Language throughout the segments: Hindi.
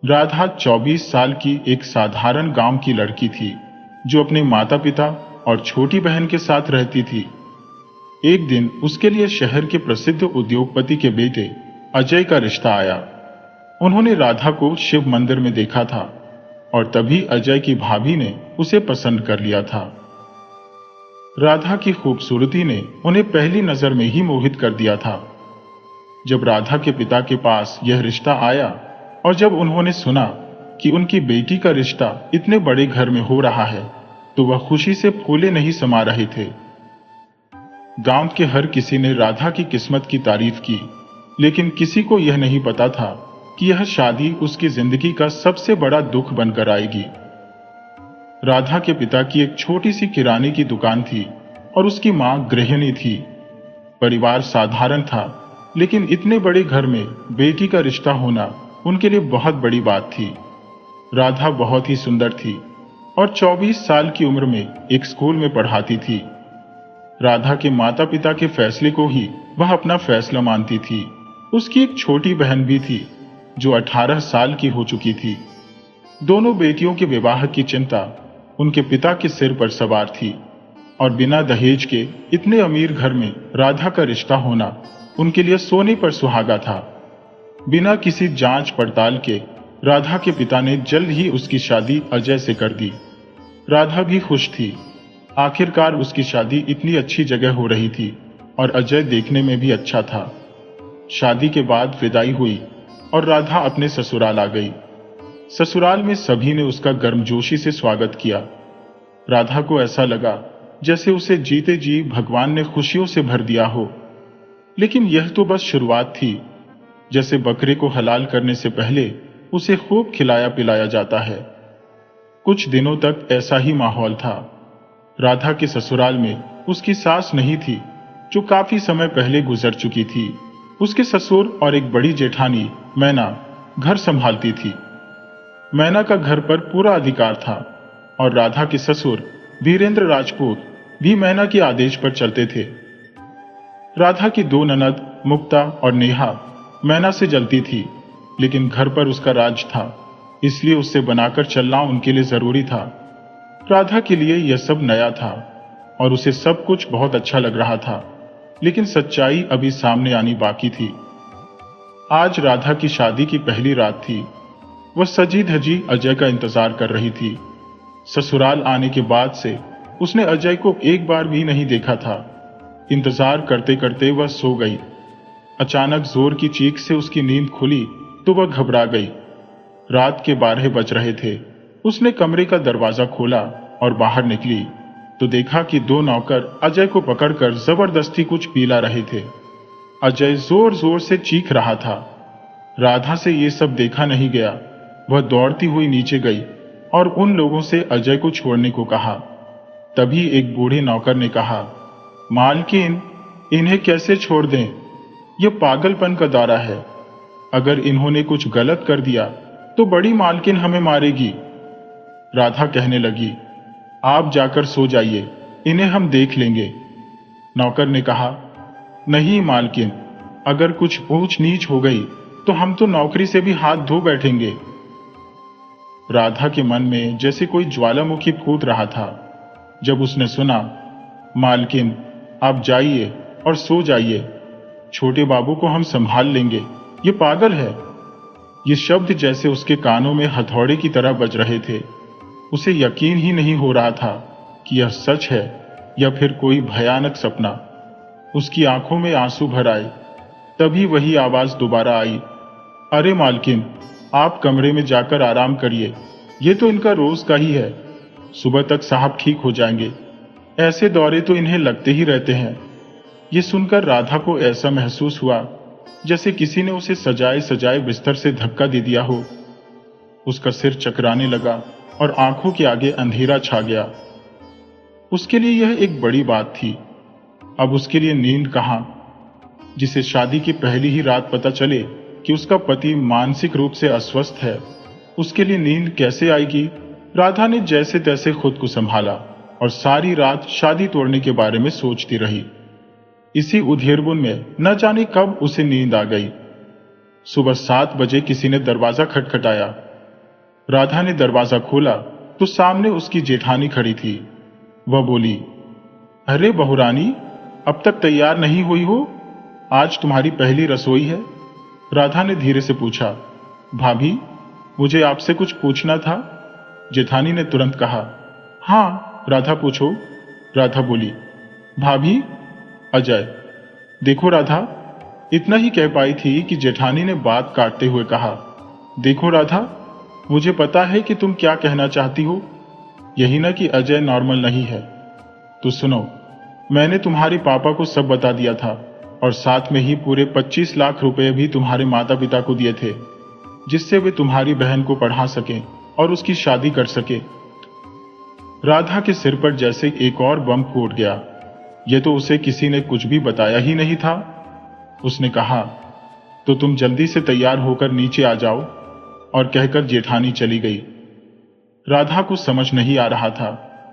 राधा 24 साल की एक साधारण गांव की लड़की थी जो अपने माता पिता और छोटी बहन के साथ रहती थी। एक दिन उसके लिए शहर के प्रसिद्ध उद्योगपति के बेटे अजय का रिश्ता आया। उन्होंने राधा को शिव मंदिर में देखा था और तभी अजय की भाभी ने उसे पसंद कर लिया था। राधा की खूबसूरती ने उन्हें पहली नजर में ही मोहित कर दिया था। जब राधा के पिता के पास यह रिश्ता आया और जब उन्होंने सुना कि उनकी बेटी का रिश्ता इतने बड़े घर में हो रहा है, तो वह खुशी से फूले नहीं समा रहे थे। गांव के हर किसी ने राधा की किस्मत की तारीफ की, लेकिन किसी को यह नहीं पता था कि यह शादी उसकी जिंदगी का सबसे बड़ा दुख बनकर आएगी। राधा के पिता की एक छोटी सी किराने की दुकान थी और उसकी मां गृहिणी थी। परिवार साधारण था, लेकिन इतने बड़े घर में बेटी का रिश्ता होना उनके लिए बहुत बड़ी बात थी। राधा बहुत ही सुंदर थी और 24 साल की उम्र में एक स्कूल में पढ़ाती थी। राधा के माता पिता के फैसले को ही वह अपना फैसला मानती थी। उसकी एक छोटी बहन भी थी जो 18 साल की हो चुकी थी। दोनों बेटियों के विवाह की चिंता उनके पिता के सिर पर सवार थी और बिना दहेज के इतने अमीर घर में राधा का रिश्ता होना उनके लिए सोने पर सुहागा था। बिना किसी जांच पड़ताल के राधा के पिता ने जल्द ही उसकी शादी अजय से कर दी। राधा भी खुश थी। आखिरकार उसकी शादी इतनी अच्छी जगह हो रही थी और अजय देखने में भी अच्छा था। शादी के बाद विदाई हुई और राधा अपने ससुराल आ गई। ससुराल में सभी ने उसका गर्मजोशी से स्वागत किया। राधा को ऐसा लगा जैसे उसे जीते जी भगवान ने खुशियों से भर दिया हो। लेकिन यह तो बस शुरुआत थी। जैसे बकरे को हलाल करने से पहले उसे खूब खिलाया पिलाया जाता है। कुछ दिनों तक ऐसा ही माहौल था। राधा के ससुराल में उसकी सास नहीं थी, जो काफी समय पहले गुजर चुकी थी। उसके ससुर और एक बड़ी जेठानी मैना घर संभालती थी। मैना का घर पर पूरा अधिकार था और राधा के ससुर वीरेंद्र राजपूत भी मैना के आदेश पर चलते थे। राधा की दो ननद मुक्ता और नेहा मैना से जलती थी, लेकिन घर पर उसका राज था, इसलिए उससे बनाकर चलना उनके लिए जरूरी था। राधा के लिए यह सब नया था और उसे सब कुछ बहुत अच्छा लग रहा था, लेकिन सच्चाई अभी सामने आनी बाकी थी। आज राधा की शादी की पहली रात थी। वह सजी धजी अजय का इंतजार कर रही थी। ससुराल आने के बाद से उसने अजय को एक बार भी नहीं देखा था। इंतजार करते करते वह सो गई। अचानक जोर की चीख से उसकी नींद खुली तो वह घबरा गई। रात के 12 बज रहे थे। उसने कमरे का दरवाजा खोला और बाहर निकली तो देखा कि दो नौकर अजय को पकड़कर जबरदस्ती कुछ पिला रहे थे। अजय जोर जोर से चीख रहा था। राधा से ये सब देखा नहीं गया। वह दौड़ती हुई नीचे गई और उन लोगों से अजय को छोड़ने को कहा। तभी एक बूढ़े नौकर ने कहा, मालकिन, इन्हें कैसे छोड़ दें? यह पागलपन का दौरा है। अगर इन्होंने कुछ गलत कर दिया तो बड़ी मालकिन हमें मारेगी। राधा कहने लगी, आप जाकर सो जाइए, इन्हें हम देख लेंगे। नौकर ने कहा, नहीं मालकिन, अगर कुछ ऊंच नीच हो गई तो हम तो नौकरी से भी हाथ धो बैठेंगे। राधा के मन में जैसे कोई ज्वालामुखी फूट रहा था जब उसने सुना, मालकिन, आप जाइए और सो जाइए, छोटे बाबू को हम संभाल लेंगे, ये पागल है। ये शब्द जैसे उसके कानों में हथौड़े की तरह बज रहे थे। उसे यकीन ही नहीं हो रहा था कि यह सच है या फिर कोई भयानक सपना। उसकी आंखों में आंसू भर आए। तभी वही आवाज दोबारा आई, अरे मालकिन, आप कमरे में जाकर आराम करिए, ये तो इनका रोज का ही है। सुबह तक साहब ठीक हो जाएंगे। ऐसे दौरे तो इन्हें लगते ही रहते हैं। ये सुनकर राधा को ऐसा महसूस हुआ जैसे किसी ने उसे सजाए सजाए बिस्तर से धक्का दे दिया हो। उसका सिर चकराने लगा और आंखों के आगे अंधेरा छा गया। उसके लिए यह एक बड़ी बात थी। अब उसके लिए नींद कहां? जिसे शादी की पहली ही रात पता चले कि उसका पति मानसिक रूप से अस्वस्थ है, उसके लिए नींद कैसे आएगी? राधा ने जैसे तैसे खुद को संभाला और सारी रात शादी तोड़ने के बारे में सोचती रही। इसी उधेड़बुन में न जाने कब उसे नींद आ गई। सुबह 7 बजे किसी ने दरवाजा खटखटाया राधा ने दरवाजा खोला तो सामने उसकी जेठानी खड़ी थी। वह बोली, अरे बहुरानी, अब तक तैयार नहीं हुई हो? आज तुम्हारी पहली रसोई है। राधा ने धीरे से पूछा, भाभी, मुझे आपसे कुछ पूछना था। जेठानी ने तुरंत कहा, हाँ राधा पूछो। राधा बोली, भाभी, अजय। देखो राधा, इतना ही कह पाई थी कि जेठानी ने बात काटते हुए कहा, देखो राधा, मुझे पता है कि तुम क्या कहना चाहती हो। यही ना कि अजय नॉर्मल नहीं है। तो सुनो, मैंने तुम्हारे पापा को सब बता दिया था और साथ में ही पूरे 25 लाख रुपए भी तुम्हारे माता पिता को दिए थे, जिससे वे तुम्हारी बहन को पढ़ा सकें और उसकी शादी कर सके। राधा के सिर पर जैसे एक और बम फूट गया। यह तो उसे किसी ने कुछ भी बताया ही नहीं था। उसने कहा, तो तुम जल्दी से तैयार होकर नीचे आ जाओ, और कहकर जेठानी चली गई। राधा को समझ नहीं आ रहा था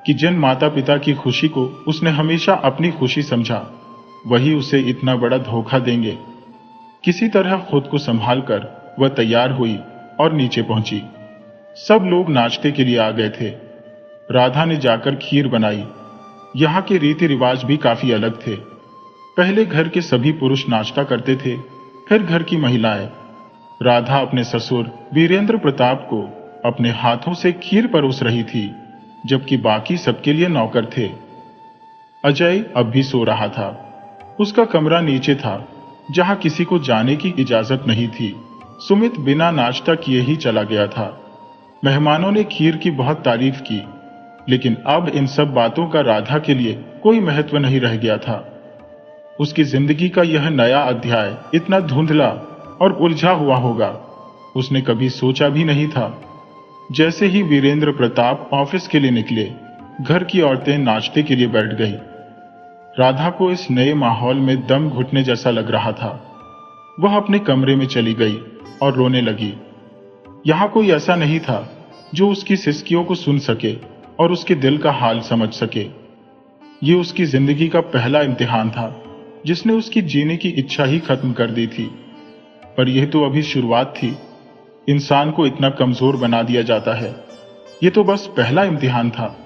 कि जिन माता पिता की खुशी को उसने हमेशा अपनी खुशी समझा, वही उसे इतना बड़ा धोखा देंगे। किसी तरह खुद को संभाल कर वह तैयार हुई और नीचे पहुंची। सब लोग नाश्ते के लिए आ गए थे। राधा ने जाकर खीर बनाई। यहाँ के रीति रिवाज भी काफी अलग थे। पहले घर के सभी पुरुष नाश्ता करते थे, फिर घर की महिलाएं। राधा अपने ससुर वीरेंद्र प्रताप को अपने हाथों से खीर परोस रही थी, जबकि बाकी सबके लिए नौकर थे। अजय अब भी सो रहा था। उसका कमरा नीचे था, जहां किसी को जाने की इजाजत नहीं थी। सुमित बिना नाश्ता किए ही चला गया था। मेहमानों ने खीर की बहुत तारीफ की, लेकिन अब इन सब बातों का राधा के लिए कोई महत्व नहीं रह गया था। उसकी जिंदगी का यह नया अध्याय इतना धुंधला और उलझा हुआ होगा, उसने कभी सोचा भी नहीं था। जैसे ही वीरेंद्र प्रताप ऑफिस के लिए निकले, घर की औरतें नाश्ते के लिए बैठ गई। राधा को इस नए माहौल में दम घुटने जैसा लग रहा था। वह अपने कमरे में चली गई और रोने लगी। यहां कोई ऐसा नहीं था जो उसकी सिसकियों को सुन सके और उसके दिल का हाल समझ सके। ये उसकी जिंदगी का पहला इम्तिहान था, जिसने उसकी जीने की इच्छा ही खत्म कर दी थी। पर यह तो अभी शुरुआत थी। इंसान को इतना कमजोर बना दिया जाता है। यह तो बस पहला इम्तिहान था।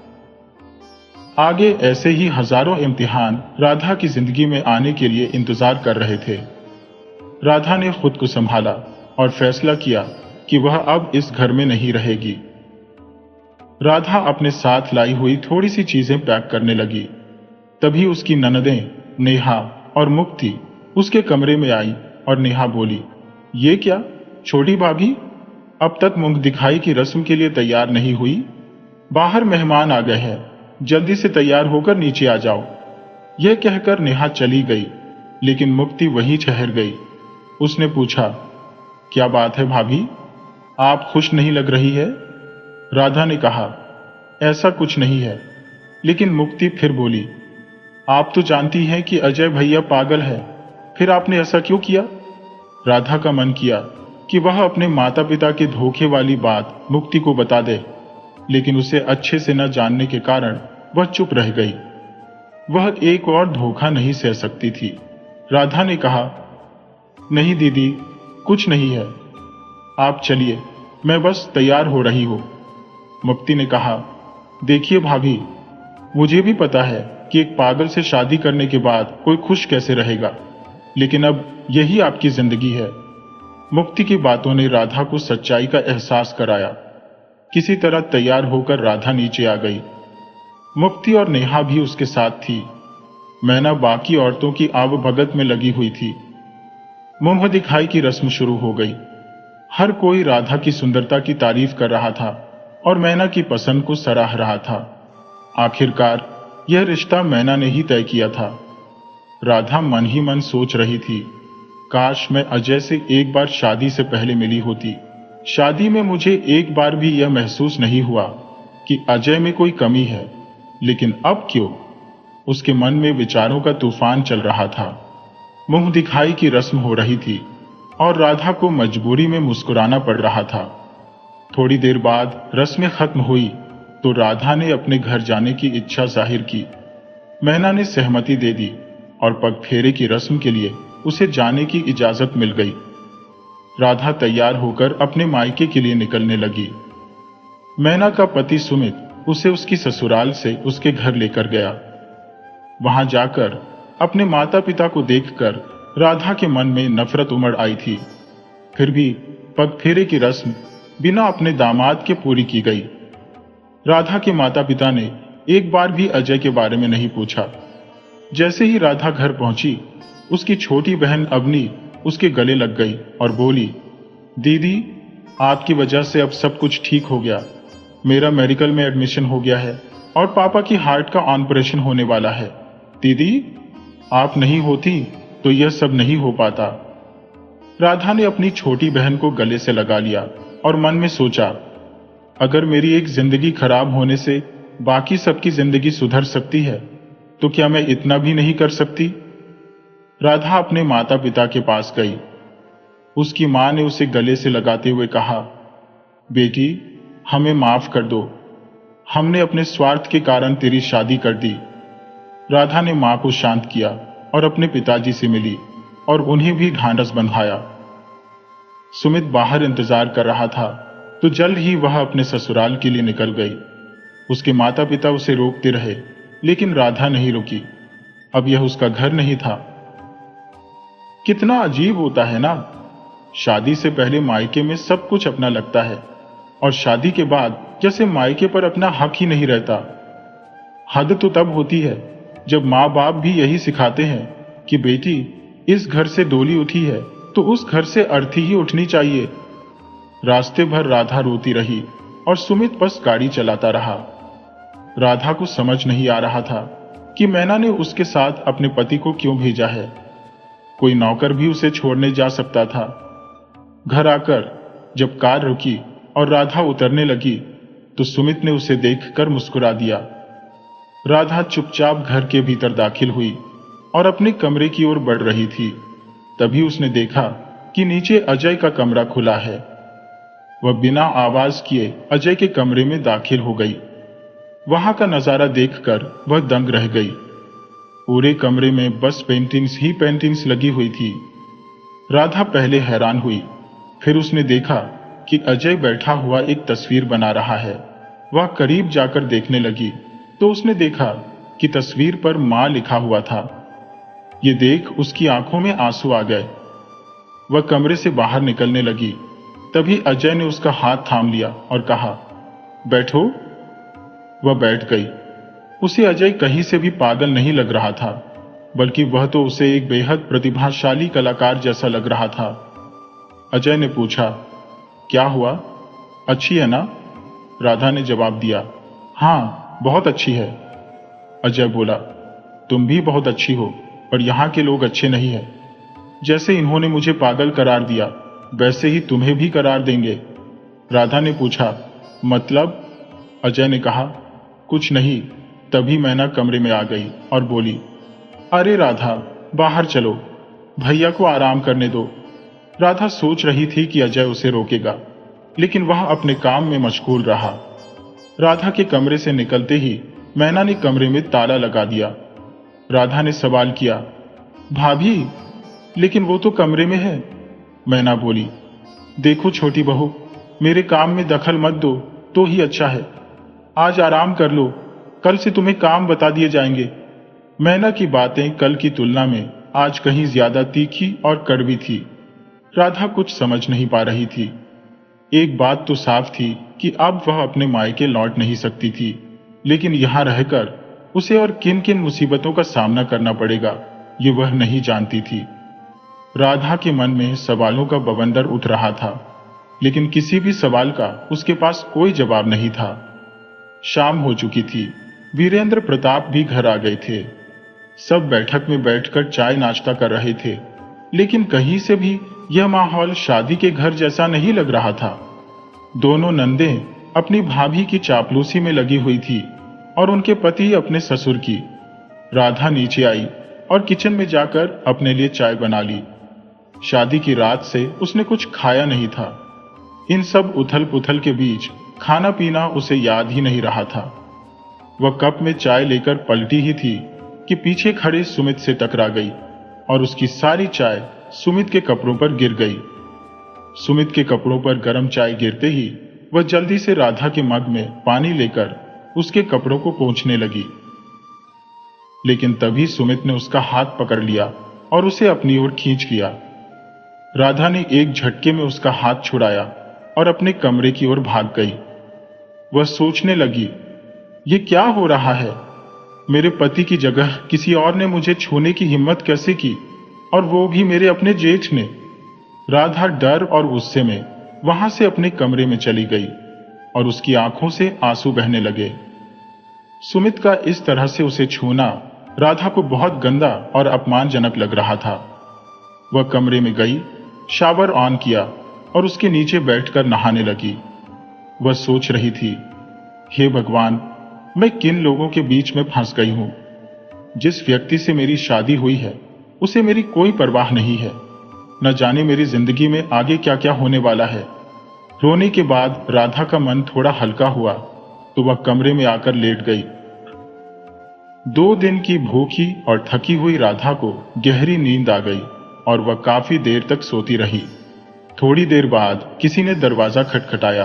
आगे ऐसे ही हजारों इम्तिहान राधा की जिंदगी में आने के लिए इंतजार कर रहे थे। राधा ने खुद को संभाला और फैसला किया कि वह अब इस घर में नहीं रहेगी। राधा अपने साथ लाई हुई थोड़ी सी चीजें पैक करने लगी। तभी उसकी ननदें नेहा और मुक्ति उसके कमरे में आई और नेहा बोली, ये क्या छोटी भाभी, अब तक मुंह दिखाई की रस्म के लिए तैयार नहीं हुई? बाहर मेहमान आ गए हैं, जल्दी से तैयार होकर नीचे आ जाओ। यह कहकर नेहा चली गई, लेकिन मुक्ति वहीं ठहर गई। उसने पूछा, क्या बात है भाभी, आप खुश नहीं लग रही है? राधा ने कहा, ऐसा कुछ नहीं है। लेकिन मुक्ति फिर बोली, आप तो जानती हैं कि अजय भैया पागल है, फिर आपने ऐसा क्यों किया? राधा का मन किया कि वह अपने माता पिता के धोखे वाली बात मुक्ति को बता दे, लेकिन उसे अच्छे से न जानने के कारण वह चुप रह गई। वह एक और धोखा नहीं सह सकती थी। राधा ने कहा, नहीं दीदी, कुछ नहीं है, आप चलिए, मैं बस तैयार हो रही हूं। मुक्ति ने कहा, देखिए भाभी, मुझे भी पता है कि एक पागल से शादी करने के बाद कोई खुश कैसे रहेगा, लेकिन अब यही आपकी जिंदगी है। मुक्ति की बातों ने राधा को सच्चाई का एहसास कराया। किसी तरह तैयार होकर राधा नीचे आ गई। मुक्ति और नेहा भी उसके साथ थी। मैना बाकी औरतों की आवभगत में लगी हुई थी। मुंह दिखाई की रस्म शुरू हो गई। हर कोई राधा की सुंदरता की तारीफ कर रहा था और मैना की पसंद को सराह रहा था। आखिरकार यह रिश्ता मैना ने ही तय किया था। राधा मन ही मन सोच रही थी, काश मैं अजय से एक बार शादी से पहले मिली होती। शादी में मुझे एक बार भी यह महसूस नहीं हुआ कि अजय में कोई कमी है, लेकिन अब क्यों? उसके मन में विचारों का तूफान चल रहा था। मुंह दिखाई की रस्म हो रही थी और राधा को मजबूरी में मुस्कुराना पड़ रहा था। थोड़ी देर बाद रस्में खत्म हुई तो राधा ने अपने घर जाने की इच्छा जाहिर की। मैना ने सहमति दे दी और पगफेरे की रस्म के लिए उसे जाने की इजाजत मिल गई। राधा तैयार होकर अपने मायके के लिए निकलने लगी। मैना का पति सुमित उसे उसकी ससुराल से उसके घर लेकर गया। वहां जाकर अपने माता पिता को देखकर राधा के मन में नफरत उमड़ आई थी। फिर भी पगफेरे की रस्म बिना अपने दामाद के पूरी की गई। राधा के माता पिता ने एक बार भी अजय के बारे में नहीं पूछा। जैसे ही राधा घर पहुंची, उसकी छोटी बहन अवनी उसके गले लग गई और बोली, दीदी, आपकी वजह से अब सब कुछ ठीक हो गया। मेरा मेडिकल में एडमिशन हो गया है और पापा की हार्ट का ऑपरेशन होने वाला है। दीदी, आप नहीं होती तो यह सब नहीं हो पाता। राधा ने अपनी छोटी बहन को गले से लगा लिया और मन में सोचा, अगर मेरी एक जिंदगी खराब होने से बाकी सबकी जिंदगी सुधर सकती है, तो क्या मैं इतना भी नहीं कर सकती? राधा अपने माता पिता के पास गई। उसकी मां ने उसे गले से लगाते हुए कहा, बेटी, हमें माफ कर दो। हमने अपने स्वार्थ के कारण तेरी शादी कर दी। राधा ने मां को शांत किया और अपने पिताजी से मिली और उन्हें भी ढांढस बंधाया। सुमित बाहर इंतजार कर रहा था तो जल्द ही वह अपने ससुराल के लिए निकल गई। उसके माता पिता उसे रोकते रहे, लेकिन राधा नहीं रुकी। अब यह उसका घर नहीं था। कितना अजीब होता है ना, शादी से पहले मायके में सब कुछ अपना लगता है और शादी के बाद जैसे मायके पर अपना हक ही नहीं रहता। हद तो तब होती है जब माँ बाप भी यही सिखाते हैं कि बेटी, इस घर से डोली उठी है तो उस घर से अर्थी ही उठनी चाहिए। रास्ते भर राधा रोती रही और सुमित बस गाड़ी चलाता रहा। राधा को समझ नहीं आ रहा था कि मैना ने उसके साथ अपने पति को क्यों भेजा है। कोई नौकर भी उसे छोड़ने जा सकता था। घर आकर जब कार रुकी और राधा उतरने लगी तो सुमित ने उसे देखकर मुस्कुरा दिया। राधा चुपचाप घर के भीतर दाखिल हुई और अपने कमरे की ओर बढ़ रही थी। तभी उसने देखा कि नीचे अजय का कमरा खुला है। वह बिना आवाज किए अजय के कमरे में दाखिल हो गई। वहां का नजारा देखकर वह दंग रह गई। पूरे कमरे में बस पेंटिंग्स ही पेंटिंग्स लगी हुई थी। राधा पहले हैरान हुई, फिर उसने देखा कि अजय बैठा हुआ एक तस्वीर बना रहा है। वह करीब जाकर देखने लगी तो उसने देखा कि तस्वीर पर मां लिखा हुआ था। ये देख उसकी आंखों में आंसू आ गए। वह कमरे से बाहर निकलने लगी। तभी अजय ने उसका हाथ थाम लिया और कहा, बैठो। वह बैठ गई। उसे अजय कहीं से भी पागल नहीं लग रहा था, बल्कि वह तो उसे एक बेहद प्रतिभाशाली कलाकार जैसा लग रहा था। अजय ने पूछा, क्या हुआ, अच्छी है ना? राधा ने जवाब दिया, हाँ, बहुत अच्छी है। अजय बोला, तुम भी बहुत अच्छी हो, पर यहाँ के लोग अच्छे नहीं हैं। जैसे इन्होंने मुझे पागल करार दिया, वैसे ही तुम्हें भी करार देंगे। राधा ने पूछा, मतलब? अजय ने कहा, कुछ नहीं। तभी मैना कमरे में आ गई और बोली, अरे राधा, बाहर चलो, भैया को आराम करने दो। राधा सोच रही थी कि अजय उसे रोकेगा, लेकिन वह अपने काम में मशगूल रहा। राधा के कमरे से निकलते ही मैना ने कमरे में ताला लगा दिया। राधा ने सवाल किया, भाभी, लेकिन वो तो कमरे में है। मैना बोली, देखो छोटी बहू, मेरे काम में दखल मत दो तो ही अच्छा है। आज आराम कर लो, कल से तुम्हें काम बता दिए जाएंगे। मैना की बातें कल की तुलना में आज कहीं ज्यादा तीखी और कड़वी थी। राधा कुछ समझ नहीं पा रही थी। एक बात तो साफ थी कि अब वह अपने मायके लौट नहीं सकती थी, लेकिन यहां रहकर उसे और किन किन मुसीबतों का सामना करना पड़ेगा, ये वह नहीं जानती थी। राधा के मन में सवालों का बवंडर उठ रहा था, लेकिन किसी भी सवाल का उसके पास कोई जवाब नहीं था। शाम हो चुकी थी। वीरेंद्र प्रताप भी घर आ गए थे। सब बैठक में बैठकर चाय नाश्ता कर रहे थे, लेकिन कहीं से भी यह माहौल शादी के घर जैसा नहीं लग रहा था। दोनों नंदें अपनी भाभी की चापलूसी में लगी हुई थी और उनके पति अपने ससुर की। राधा नीचे आई और किचन में जाकर अपने लिए चाय बना ली। शादी की रात से उसने कुछ खाया नहीं था। इन सब उथल पुथल के बीच खाना पीना उसे याद ही नहीं रहा था। वह कप में चाय लेकर पलटी ही थी कि पीछे खड़े सुमित से टकरा गई और उसकी सारी चाय सुमित के कपड़ों पर गिर गई। सुमित के कपड़ों पर गर्म चाय गिरते ही वह जल्दी से राधा के मग में पानी लेकर उसके कपड़ों को पोंछने लगी। लेकिन तभी सुमित ने उसका हाथ पकड़ लिया और उसे अपनी ओर खींच लिया। राधा ने एक झटके में उसका हाथ छुड़ाया और अपने कमरे की ओर भाग गई। वह सोचने लगी, ये क्या हो रहा है? मेरे पति की जगह किसी और ने मुझे छूने की हिम्मत कैसे की, और वो भी मेरे अपने जेठ ने। राधा डर और गुस्से में वहां से अपने कमरे में चली गई और उसकी आंखों से आंसू बहने लगे। सुमित का इस तरह से उसे छूना राधा को बहुत गंदा और अपमानजनक लग रहा था। वह कमरे में गई, शावर ऑन किया और उसके नीचे बैठकर नहाने लगी। वह सोच रही थी, हे भगवान, मैं किन लोगों के बीच में फंस गई हूं। जिस व्यक्ति से मेरी शादी हुई है उसे मेरी कोई परवाह नहीं है। न जाने मेरी जिंदगी में आगे क्या क्या होने वाला है। रोने के बाद राधा का मन थोड़ा हल्का हुआ तो वह कमरे में आकर लेट गई। 2 दिन की भूखी और थकी हुई राधा को गहरी नींद आ गई और वह काफी देर तक सोती रही। थोड़ी देर बाद किसी ने दरवाजा खटखटाया।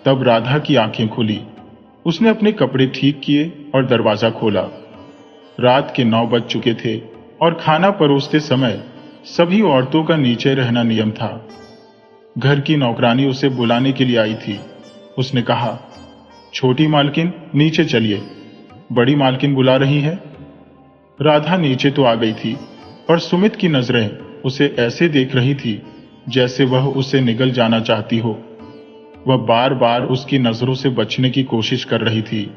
तब राधा की आंखें खुली। उसने अपने कपड़े ठीक किए और दरवाजा खोला। रात के 9 बज चुके थे और खाना परोसते समय सभी औरतों का नीचे रहना नियम था। घर की नौकरानी उसे बुलाने के लिए आई थी। उसने कहा, छोटी मालकिन नीचे चलिए, बड़ी मालकिन बुला रही है। राधा नीचे तो आ गई थी, पर सुमित की नजरें उसे ऐसे देख रही थी जैसे वह उसे निगल जाना चाहती हो। वह बार बार उसकी नजरों से बचने की कोशिश कर रही थी।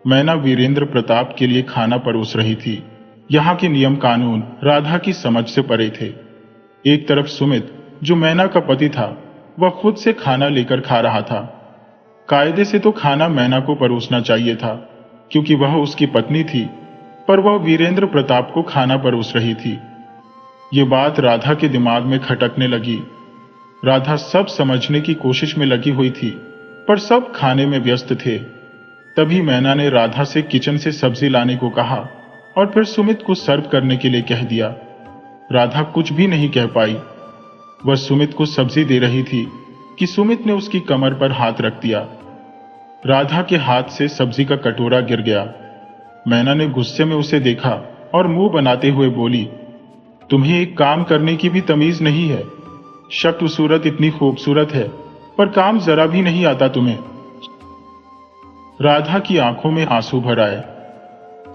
मैना वीरेंद्र प्रताप के लिए खाना परोस रही थी। यहाँ के नियम कानून राधा की समझ से परे थे। एक तरफ सुमित, जो मैना का पति था, वह खुद से खाना लेकर खा रहा था। कायदे से तो खाना मैना को परोसना चाहिए था, क्योंकि वह उसकी पत्नी थी, पर वह वीरेंद्र प्रताप को खाना परोस रही थी। ये बात राधा के दिमाग में खटकने लगी। राधा सब समझने की कोशिश में लगी हुई थी, पर सब खाने में व्यस्त थे। तभी मैना ने राधा से किचन से सब्जी लाने को कहा और फिर सुमित को सर्व करने के लिए कह दिया। राधा कुछ भी नहीं कह पाई। वह सुमित को सब्जी दे रही थी कि सुमित ने उसकी कमर पर हाथ रख दिया। राधा के हाथ से सब्जी का कटोरा गिर गया। मैना ने गुस्से में उसे देखा और मुंह बनाते हुए बोली, तुम्हें एक काम करने की भी तमीज नहीं है। शक्ल सूरत इतनी खूबसूरत है, पर काम जरा भी नहीं आता तुम्हें। राधा की आंखों में आंसू भर आए।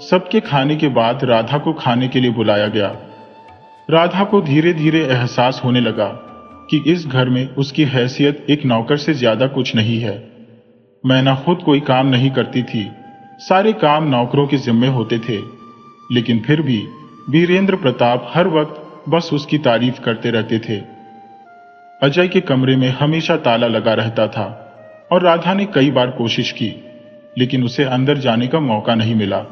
सबके खाने के बाद राधा को खाने के लिए बुलाया गया। राधा को धीरे धीरे एहसास होने लगा कि इस घर में उसकी हैसियत एक नौकर से ज्यादा कुछ नहीं है। मैना खुद कोई काम नहीं करती थी, सारे काम नौकरों के जिम्मे होते थे। लेकिन फिर भी वीरेंद्र प्रताप हर वक्त बस उसकी तारीफ करते रहते थे। अजय के कमरे में हमेशा ताला लगा रहता था और राधा ने कई बार कोशिश की, लेकिन उसे अंदर जाने का मौका नहीं मिला।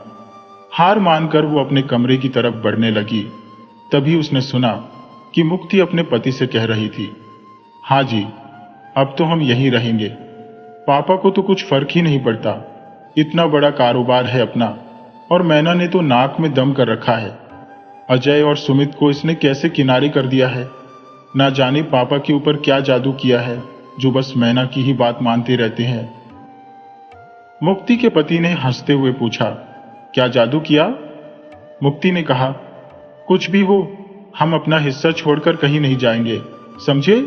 हार मानकर वो अपने कमरे की तरफ बढ़ने लगी। तभी उसने सुना कि मुक्ति अपने पति से कह रही थी, हाँ जी, अब तो हम यहीं रहेंगे। पापा को तो कुछ फर्क ही नहीं पड़ता, इतना बड़ा कारोबार है अपना, और मैना ने तो नाक में दम कर रखा है। अजय और सुमित को इसने कैसे किनारे कर दिया है। ना जाने पापा के ऊपर क्या जादू किया है, जो बस मैना की ही बात मानते रहते हैं। मुक्ति के पति ने हंसते हुए पूछा, क्या जादू किया? मुक्ति ने कहा, कुछ भी हो, हम अपना हिस्सा छोड़कर कहीं नहीं जाएंगे, समझे?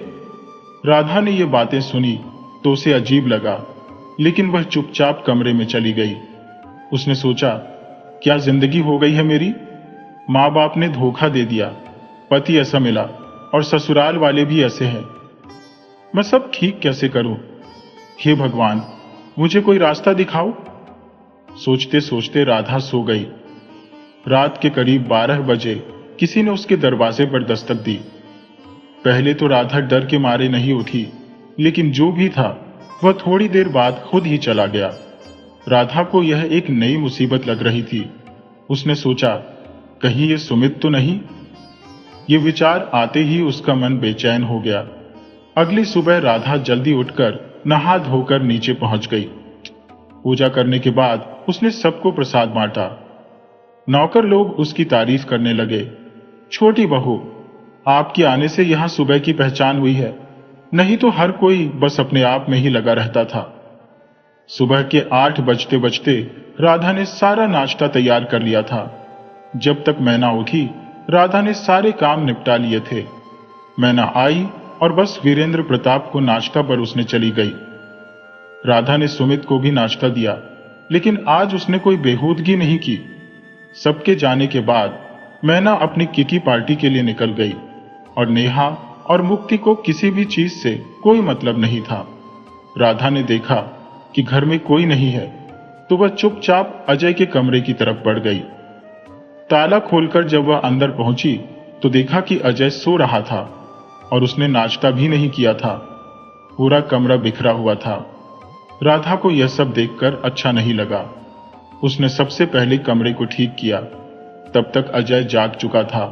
राधा ने ये बातें सुनी तो उसे अजीब लगा, लेकिन वह चुपचाप कमरे में चली गई। उसने सोचा, क्या जिंदगी हो गई है मेरी? माँ बाप ने धोखा दे दिया, पति ऐसा मिला और ससुराल वाले भी ऐसे हैं। मैं सब ठीक कैसे करूं? हे भगवान, मुझे कोई रास्ता दिखाओ। सोचते सोचते राधा सो गई। रात के करीब 12 बजे किसी ने उसके दरवाजे पर दस्तक दी। पहले तो राधा डर के मारे नहीं उठी, लेकिन जो भी था वह थोड़ी देर बाद खुद ही चला गया। राधा को यह एक नई मुसीबत लग रही थी। उसने सोचा, कहीं ये सुमित तो नहीं? ये विचार आते ही उसका मन बेचैन हो गया। अगली सुबह राधा जल्दी उठकर नहा धोकर नीचे पहुंच गई। पूजा करने के बाद उसने सबको प्रसाद बांटा। नौकर लोग उसकी तारीफ करने लगे। छोटी बहू, आपके आने से यहां सुबह की पहचान हुई है। नहीं तो हर कोई बस अपने आप में ही लगा रहता था। सुबह के 8 बजते बजते राधा ने सारा नाश्ता तैयार कर लिया था। जब तक मैना उठी, राधा ने सारे काम निपटा लिए थे। मैना आई और बस वीरेंद्र प्रताप को नाश्ता परोसने चली गई। राधा ने सुमित को भी नाश्ता दिया, लेकिन आज उसने कोई बेहूदगी नहीं की। सबके जाने के बाद मैना अपनी किटी पार्टी के लिए निकल गई और नेहा और मुक्ति को किसी भी चीज से कोई मतलब नहीं था। राधा ने देखा कि घर में कोई नहीं है तो वह चुपचाप अजय के कमरे की तरफ बढ़ गई। ताला खोलकर जब वह अंदर पहुंची तो देखा कि अजय सो रहा था और उसने नाश्ता भी नहीं किया था। पूरा कमरा बिखरा हुआ था। राधा को यह सब देखकर अच्छा नहीं लगा। उसने सबसे पहले कमरे को ठीक किया। तब तक अजय जाग चुका था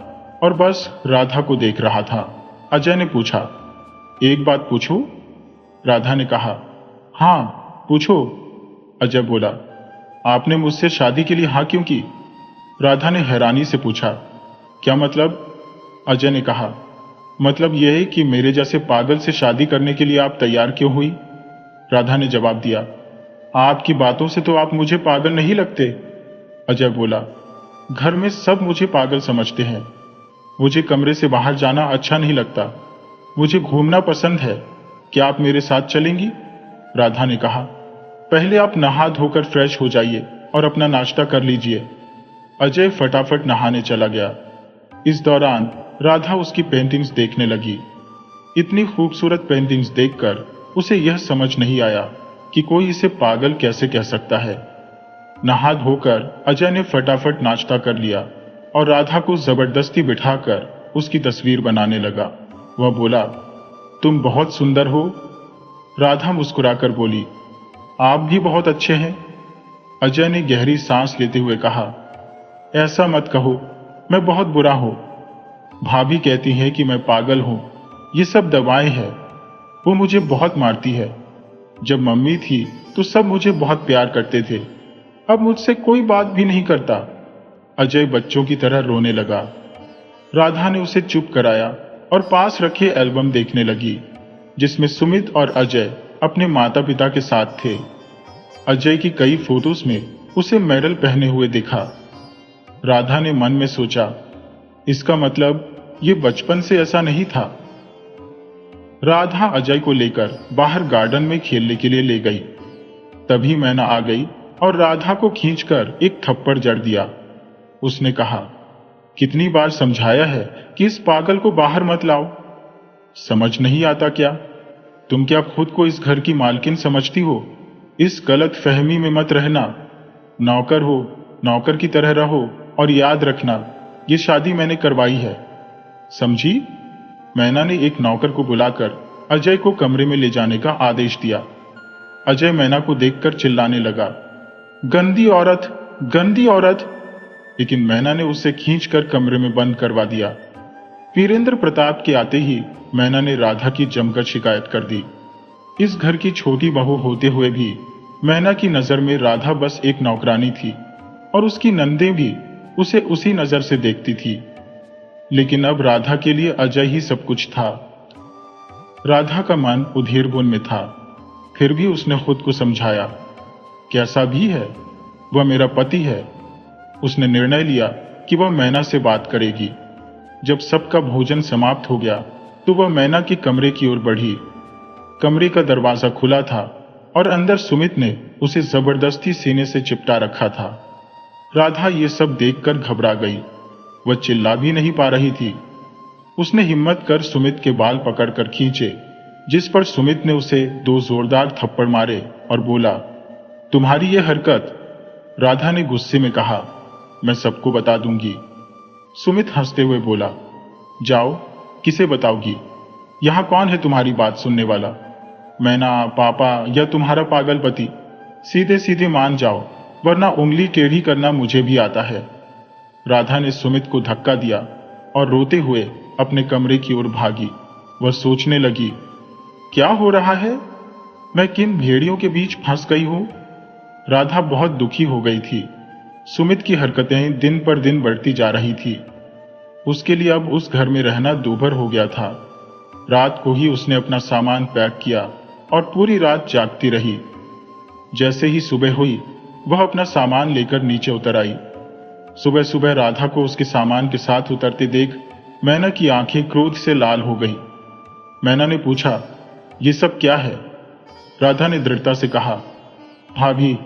और बस राधा को देख रहा था। अजय ने पूछा, एक बात पूछूं? राधा ने कहा, हाँ पूछो। अजय बोला, आपने मुझसे शादी के लिए हाँ क्यों की? राधा ने हैरानी से पूछा, क्या मतलब? अजय ने कहा, मतलब यह है कि मेरे जैसे पागल से शादी करने के लिए आप तैयार क्यों हुई? राधा ने जवाब दिया, आपकी बातों से तो आप मुझे पागल नहीं लगते। अजय बोला, घर में सब मुझे पागल समझते हैं। मुझे कमरे से बाहर जाना अच्छा नहीं लगता। मुझे घूमना पसंद है। क्या आप मेरे साथ चलेंगी? राधा ने कहा, पहले आप नहा धोकर फ्रेश हो जाइए और अपना नाश्ता कर लीजिए। अजय फटाफट नहाने चला गया। इस दौरान राधा उसकी पेंटिंग्स देखने लगी। इतनी खूबसूरत पेंटिंग्स देखकर उसे यह समझ नहीं आया कि कोई इसे पागल कैसे कह सकता है। नहा धोकर अजय ने फटाफट नाश्ता कर लिया और राधा को जबरदस्ती बिठाकर उसकी तस्वीर बनाने लगा। वह बोला, तुम बहुत सुंदर हो। राधा मुस्कुराकर बोली, आप भी बहुत अच्छे हैं। अजय ने गहरी सांस लेते हुए कहा, ऐसा मत कहो, मैं बहुत बुरा हूं। भाभी कहती हैं कि मैं पागल हूं। ये सब दवाएं हैं। वो मुझे बहुत मारती है। जब मम्मी थी तो सब मुझे बहुत प्यार करते थे। अब मुझसे कोई बात भी नहीं करता। अजय बच्चों की तरह रोने लगा। राधा ने उसे चुप कराया और पास रखे एल्बम देखने लगी, जिसमें सुमित और अजय अपने माता पिता के साथ थे। अजय की कई फोटोज में उसे मेडल पहने हुए दिखा। राधा ने मन में सोचा, इसका मतलब ये बचपन से ऐसा नहीं था। राधा अजय को लेकर बाहर गार्डन में खेलने के लिए ले गई। तभी मैना आ गई और राधा को खींचकर एक थप्पड़ जड़ दिया। उसने कहा, कितनी बार समझाया है कि इस पागल को बाहर मत लाओ। समझ नहीं आता क्या? तुम क्या खुद को इस घर की मालकिन समझती हो? इस गलत फहमी में मत रहना। नौकर हो, नौकर की तरह रहो और याद रखना, ये शादी मैंने करवाई है, समझी? मैना ने एक नौकर को बुलाकर अजय को कमरे में ले जाने का आदेश दिया। अजय मैना को देखकर चिल्लाने लगा, गंदी औरत, गंदी औरत। लेकिन मैना ने उसे खींचकर कमरे में बंद करवा दिया। वीरेंद्र प्रताप के आते ही मैना ने राधा की जमकर शिकायत कर दी। इस घर की छोटी बहू होते हुए भी मैना की नजर में राधा बस एक नौकरानी थी और उसकी नंदें भी उसे उसी नजर से देखती थी। लेकिन अब राधा के लिए अजय ही सब कुछ था। राधा का मन उधेड़-बुन में था। फिर भी उसने खुद को समझाया, कैसा भी है वह मेरा पति है। उसने निर्णय लिया कि वह मैना से बात करेगी। जब सबका भोजन समाप्त हो गया तो वह मैना के कमरे की ओर बढ़ी। कमरे का दरवाजा खुला था और अंदर सुमित ने उसे जबरदस्ती सीने से चिपटा रखा था। राधा ये सब देखकर घबरा गई। वह चिल्ला भी नहीं पा रही थी। उसने हिम्मत कर सुमित के बाल पकड़कर खींचे, जिस पर सुमित ने उसे 2 जोरदार थप्पड़ मारे और बोला, तुम्हारी ये हरकत। राधा ने गुस्से में कहा, मैं सबको बता दूंगी। सुमित हंसते हुए बोला, जाओ, किसे बताओगी? यहां कौन है तुम्हारी बात सुनने वाला? मैना, पापा या तुम्हारा पागल पति? सीधे सीधे मान जाओ, वरना उंगली टेढ़ी करना मुझे भी आता है। राधा ने सुमित को धक्का दिया और रोते हुए अपने कमरे की ओर भागी। वह सोचने लगी, क्या हो रहा है? मैं किन भेड़ियों के बीच फंस गई हूं? राधा बहुत दुखी हो गई थी। सुमित की हरकतें दिन पर दिन बढ़ती जा रही थी। उसके लिए अब उस घर में रहना दूभर हो गया था। रात को ही उसने अपना सामान पैक किया और पूरी रात जागती रही। जैसे ही सुबह हुई, वह अपना सामान लेकर नीचे उतर आई। सुबह सुबह राधा को उसके सामान के साथ उतरते देख मैना की आंखें क्रोध से लाल हो गईं। मैना ने पूछा, ये सब क्या है? राधा ने दृढ़ता से कहा, भाभी,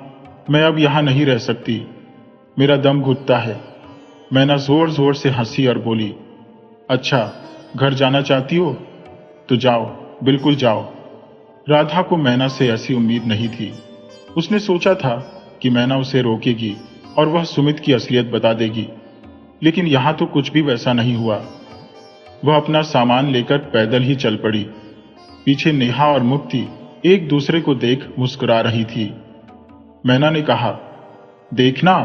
मैं अब यहां नहीं रह सकती, मेरा दम घुटता है। मैना जोर जोर से हंसी और बोली, अच्छा, घर जाना चाहती हो तो जाओ, बिल्कुल जाओ। राधा को मैना से ऐसी उम्मीद नहीं थी। उसने सोचा था कि मैना उसे रोकेगी और वह सुमित की असलियत बता देगी, लेकिन यहां तो कुछ भी वैसा नहीं हुआ। वह अपना सामान लेकर पैदल ही चल पड़ी। पीछे नेहा और मुक्ति एक दूसरे को देख मुस्कुरा रही थी। मैना ने कहा, देखना,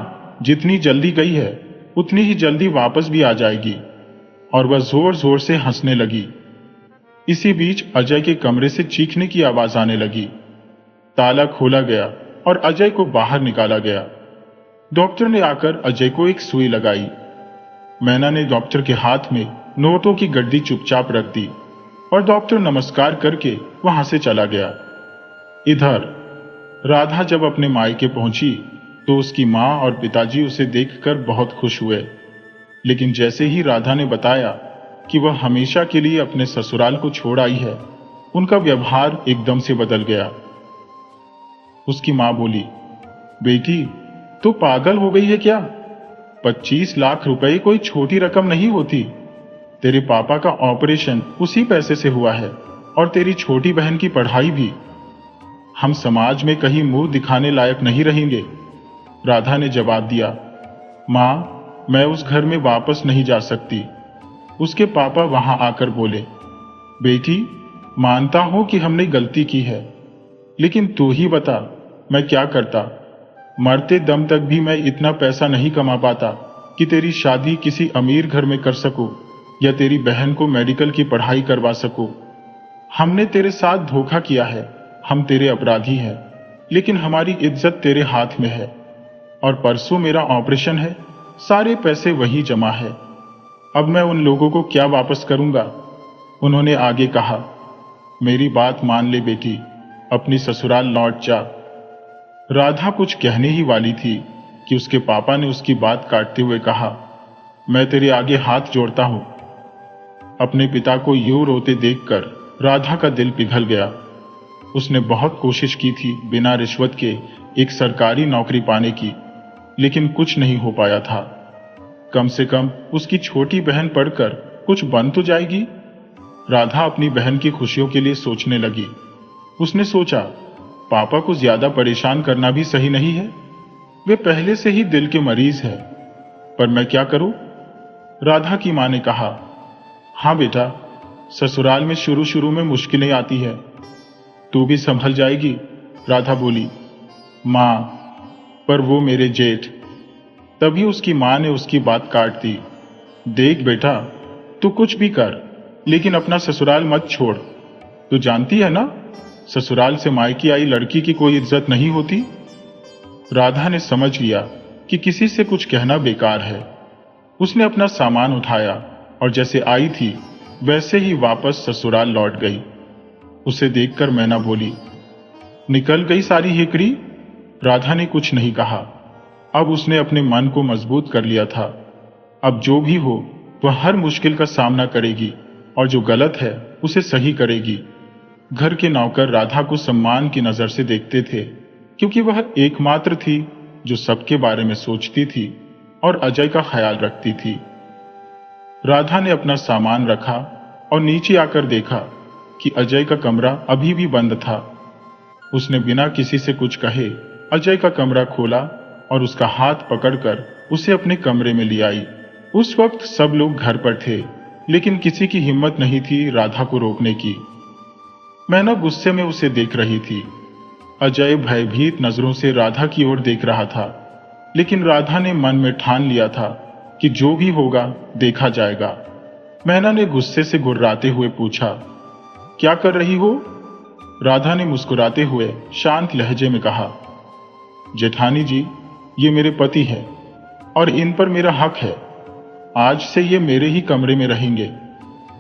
जितनी जल्दी गई है उतनी ही जल्दी वापस भी आ जाएगी। और वह जोर जोर से हंसने लगी। इसी बीच अजय के कमरे से चीखने की आवाज आने लगी। ताला खोला गया और अजय को बाहर निकाला गया। डॉक्टर ने आकर अजय को एक सुई लगाई। मैना ने डॉक्टर के हाथ में नोटों की गड्डी चुपचाप रख दी और डॉक्टर नमस्कार करके वहां से चला गया। इधर राधा जब अपने मायके पहुंची तो उसकी मां और पिताजी उसे देखकर बहुत खुश हुए। लेकिन जैसे ही राधा ने बताया कि वह हमेशा के लिए अपने ससुराल को छोड़ आई है, उनका व्यवहार एकदम से बदल गया। उसकी मां बोली, बेटी, तू पागल हो गई है क्या? 25 लाख रुपए कोई छोटी रकम नहीं होती। तेरे पापा का ऑपरेशन उसी पैसे से हुआ है और तेरी छोटी बहन की पढ़ाई भी। हम समाज में कहीं मुंह दिखाने लायक नहीं रहेंगे। राधा ने जवाब दिया, मां, मैं उस घर में वापस नहीं जा सकती। उसके पापा वहां आकर बोले, बेटी, मानता हूं कि हमने गलती की है, लेकिन तू ही बता, मैं क्या करता? मरते दम तक भी मैं इतना पैसा नहीं कमा पाता कि तेरी शादी किसी अमीर घर में कर सकूं या तेरी बहन को मेडिकल की पढ़ाई करवा सकूं। हमने तेरे साथ धोखा किया है, हम तेरे अपराधी हैं, लेकिन हमारी इज्जत तेरे हाथ में है। और परसों मेरा ऑपरेशन है, सारे पैसे वही जमा है। अब मैं उन लोगों को क्या वापस करूंगा? उन्होंने आगे कहा, मेरी बात मान ले बेटी, अपनी ससुराल लौट जा। राधा कुछ कहने ही वाली थी कि उसके पापा ने उसकी बात काटते हुए कहा, मैं तेरे आगे हाथ जोड़ता हूं। अपने पिता को यूं रोते देखकर राधा का दिल पिघल गया। उसने बहुत कोशिश की थी बिना रिश्वत के एक सरकारी नौकरी पाने की, लेकिन कुछ नहीं हो पाया था। कम से कम उसकी छोटी बहन पढ़कर कुछ बन तो जाएगी। राधा अपनी बहन की खुशियों के लिए सोचने लगी। उसने सोचा, पापा को ज्यादा परेशान करना भी सही नहीं है, वे पहले से ही दिल के मरीज है। पर मैं क्या करूं? राधा की मां ने कहा, हाँ बेटा, ससुराल में शुरू शुरू में मुश्किलें आती है, तू भी संभल जाएगी। राधा बोली, मां, पर वो मेरे जेठ। तभी उसकी मां ने उसकी बात काट दी। देख बेटा, तू कुछ भी कर, लेकिन अपना ससुराल मत छोड़। तू जानती है ना, ससुराल से मायके आई लड़की की कोई इज्जत नहीं होती। राधा ने समझ लिया कि किसी से कुछ कहना बेकार है। उसने अपना सामान उठाया और जैसे आई थी वैसे ही वापस ससुराल लौट गई। उसे देखकर मैना बोली, निकल गई सारी हिकड़ी? राधा ने कुछ नहीं कहा। अब उसने अपने मन को मजबूत कर लिया था। अब जो भी हो, वह हर मुश्किल का सामना करेगी और जो गलत है उसे सही करेगी। घर के नौकर राधा को सम्मान की नजर से देखते थे, क्योंकि वह एकमात्र थी जो सबके बारे में सोचती थी और अजय का ख्याल रखती थी। राधा ने अपना सामान रखा और नीचे आकर देखा कि अजय का कमरा अभी भी बंद था। उसने बिना किसी से कुछ कहे अजय का कमरा खोला और उसका हाथ पकड़कर उसे अपने कमरे में ले आई। उस वक्त सब लोग घर पर थे, लेकिन किसी की हिम्मत नहीं थी राधा को रोकने की। मैना गुस्से में उसे देख रही थी। अजय भयभीत नजरों से राधा की ओर देख रहा था, लेकिन राधा ने मन में ठान लिया था कि जो भी होगा देखा जाएगा। मैना ने गुस्से से गुर्राते हुए पूछा, क्या कर रही हो? राधा ने मुस्कुराते हुए शांत लहजे में कहा, जेठानी जी, ये मेरे पति हैं और इन पर मेरा हक है। आज से ये मेरे ही कमरे में रहेंगे।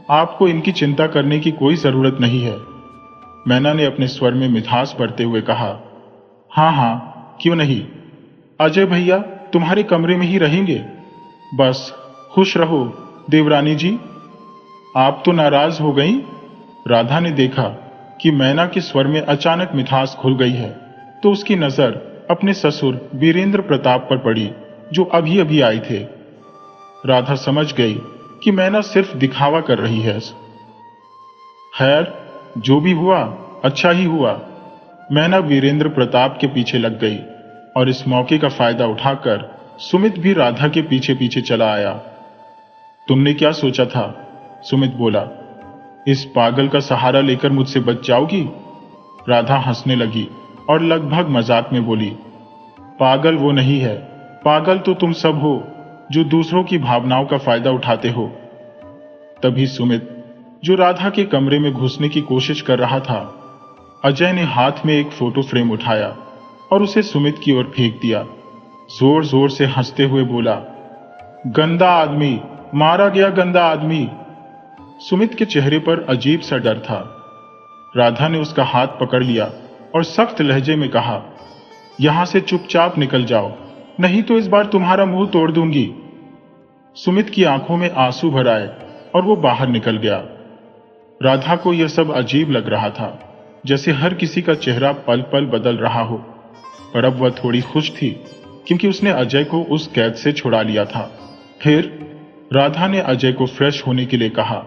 आपको इनकी चिंता करने की कोई जरूरत नहीं है। मैना ने अपने स्वर में मिठास भरते हुए कहा। हाँ हाँ, क्यों नहीं। अजय भैया तुम्हारे कमरे में ही रहेंगे। बस खुश रहो देवरानी जी। आप तो नाराज हो गई। राधा ने देखा कि मैना के स्वर में अचानक मिठास घुल गई है, तो उसकी नजर अपने ससुर वीरेंद्र प्रताप पर पड़ी, जो अभी अभी आए थे। राधा समझ गई कि मैना सिर्फ दिखावा कर रही है। खैर, जो भी हुआ अच्छा ही हुआ। मैना वीरेंद्र प्रताप के पीछे लग गई और इस मौके का फायदा उठाकर सुमित भी राधा के पीछे पीछे चला आया। तुमने क्या सोचा था? सुमित बोला। इस पागल का सहारा लेकर मुझसे बच जाओगी? राधा हंसने लगी और लगभग मजाक में बोली। पागल वो नहीं है, पागल तो तुम सब हो जो दूसरों की भावनाओं का फायदा उठाते हो। तभी सुमित, जो राधा के कमरे में घुसने की कोशिश कर रहा था, अजय ने हाथ में एक फोटो फ्रेम उठाया और उसे सुमित की ओर फेंक दिया। जोर जोर से हंसते हुए बोला, गंदा आदमी, मारा गया गंदा आदमी। सुमित के चेहरे पर अजीब सा डर था। राधा ने उसका हाथ पकड़ लिया और सख्त लहजे में कहा, यहां से चुपचाप निकल जाओ, नहीं तो इस बार तुम्हारा मुंह तोड़ दूंगी। सुमित की आंखों में आंसू भर आए और वो बाहर निकल गया। राधा को यह सब अजीब लग रहा था, जैसे हर किसी का चेहरा पल पल बदल रहा हो। पर अब वह थोड़ी खुश थी, क्योंकि उसने अजय को उस कैद से छुड़ा लिया था। फिर राधा ने अजय को फ्रेश होने के लिए कहा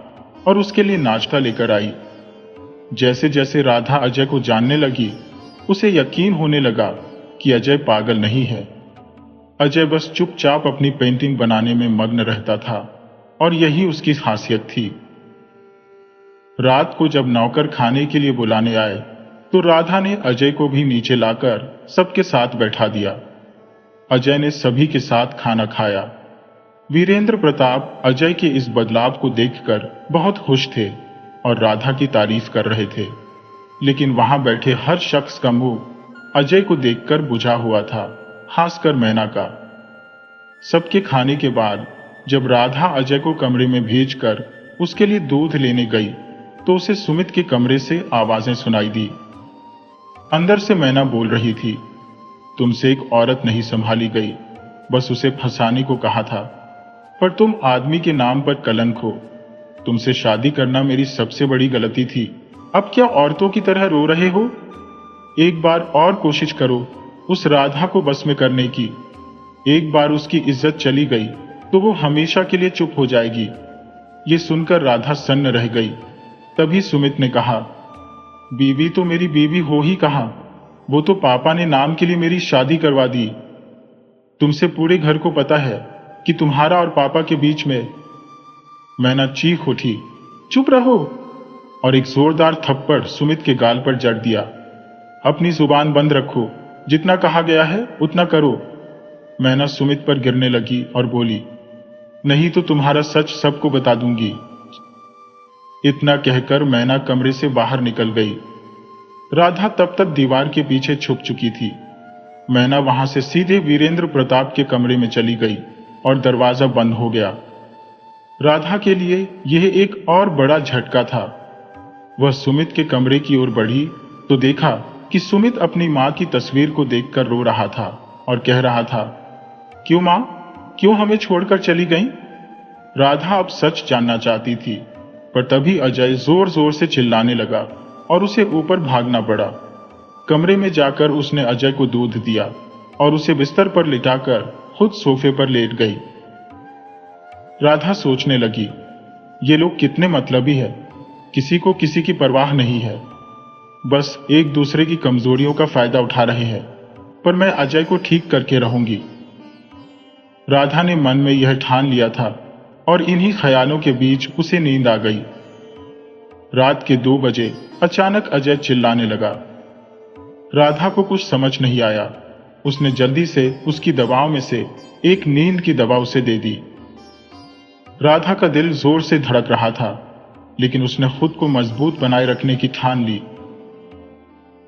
और उसके लिए नाश्ता लेकर आई। जैसे जैसे राधा अजय को जानने लगी, उसे यकीन होने लगा कि अजय पागल नहीं है। अजय बस चुपचाप अपनी पेंटिंग बनाने में मग्न रहता था और यही उसकी खासियत थी। रात को जब नौकर खाने के लिए बुलाने आए, तो राधा ने अजय को भी नीचे लाकर सबके साथ बैठा दिया। अजय ने सभी के साथ खाना खाया। वीरेंद्र प्रताप अजय के इस बदलाव को देखकर बहुत खुश थे और राधा की तारीफ कर रहे थे, लेकिन वहां बैठे हर शख्स का मुंह अजय को देखकर बुझा हुआ था, खासकर मैना का। सबके खाने के बाद जब राधा अजय को कमरे में भेजकर उसके लिए दूध लेने गई, तो उसे सुमित के कमरे से आवाजें सुनाई दी। अंदर से मैना बोल रही थी, तुमसे एक औरत नहीं संभाली गई, बस उसे फंसाने को कहा था, पर तुम आदमी के नाम पर कलंक हो। तुमसे शादी करना मेरी सबसे बड़ी गलती थी। अब क्या औरतों की तरह रो रहे हो? एक बार और कोशिश करो उस राधा को बस में करने की। एक बार उसकी इज्जत चली गई तो वो हमेशा के लिए चुप हो जाएगी। ये सुनकर राधा सन्न रह गई। तभी सुमित ने कहा, बीवी तो मेरी बीवी हो ही कहां, वो तो पापा ने नाम के लिए मेरी शादी करवा दी। तुमसे पूरे घर को पता है कि तुम्हारा और पापा के बीच में। मैना चीख उठी, चुप रहो, और एक जोरदार थप्पड़ सुमित के गाल पर जड़ दिया। अपनी जुबान बंद रखो, जितना कहा गया है उतना करो। मैना सुमित पर गिरने लगी और बोली, नहीं तो तुम्हारा सच सबको बता दूंगी। इतना कहकर मैना कमरे से बाहर निकल गई। राधा तब तक दीवार के पीछे छुप चुकी थी। मैना वहां से सीधे वीरेंद्र प्रताप के कमरे में चली गई और दरवाजा बंद हो गया। राधा के लिए यह एक और बड़ा झटका था। वह सुमित के कमरे की ओर बढ़ी तो देखा कि सुमित अपनी मां की तस्वीर को देखकर रो रहा था और कह रहा था, क्यों मां, क्यों हमें छोड़कर चली गई? राधा अब सच जानना चाहती थी, पर तभी अजय जोर जोर से चिल्लाने लगा और उसे ऊपर भागना पड़ा। कमरे में जाकर उसने अजय को दूध दिया और उसे बिस्तर पर लिटाकर खुद सोफे पर लेट गई। राधा सोचने लगी, ये लोग कितने मतलबी है, किसी को किसी की परवाह नहीं है, बस एक दूसरे की कमजोरियों का फायदा उठा रहे हैं, पर मैं अजय को ठीक करके रहूंगी। राधा ने मन में यह ठान लिया था और इन्हीं ख्यालों के बीच उसे नींद आ गई। रात के 2 बजे अचानक अजय चिल्लाने लगा। राधा को कुछ समझ नहीं आया। उसने जल्दी से उसकी दवाओं में से एक नींद की दवा उसे दे दी। राधा का दिल जोर से धड़क रहा था, लेकिन उसने खुद को मजबूत बनाए रखने की ठान ली।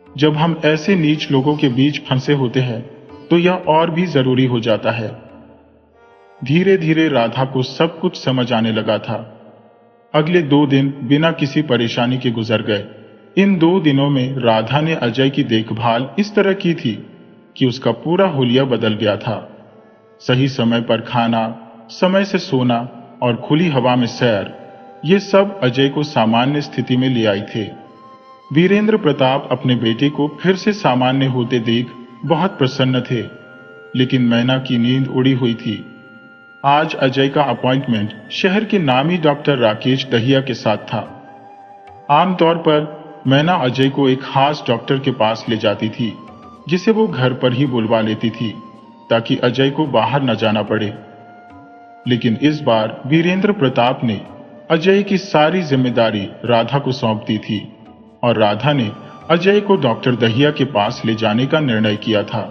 जब हम ऐसे नीच लोगों के बीच फंसे होते हैं तो यह और भी जरूरी हो जाता है। धीरे धीरे राधा को सब कुछ समझ आने लगा था। अगले 2 दिन बिना किसी परेशानी के गुजर गए। इन 2 दिनों में राधा ने अजय की देखभाल इस तरह की थी कि उसका पूरा हुलिया बदल गया था। सही समय पर खाना, समय से सोना और खुली हवा में सैर, ये सब अजय को सामान्य स्थिति में ले आई थे। वीरेंद्र प्रताप अपने बेटे को फिर से सामान्य होते देख बहुत प्रसन्न थे, लेकिन मैना की नींद उड़ी हुई थी। आज अजय का अपॉइंटमेंट शहर के नामी डॉक्टर राकेश दहिया के साथ था। आमतौर पर मैना अजय को एक खास डॉक्टर के पास ले जाती थी, जिसे वो घर पर ही बुलवा लेती थी ताकि अजय को बाहर न जाना पड़े। लेकिन इस बार वीरेंद्र प्रताप ने अजय की सारी जिम्मेदारी राधा को सौंप दी थी और राधा ने अजय को डॉक्टर दहिया के पास ले जाने का निर्णय किया था।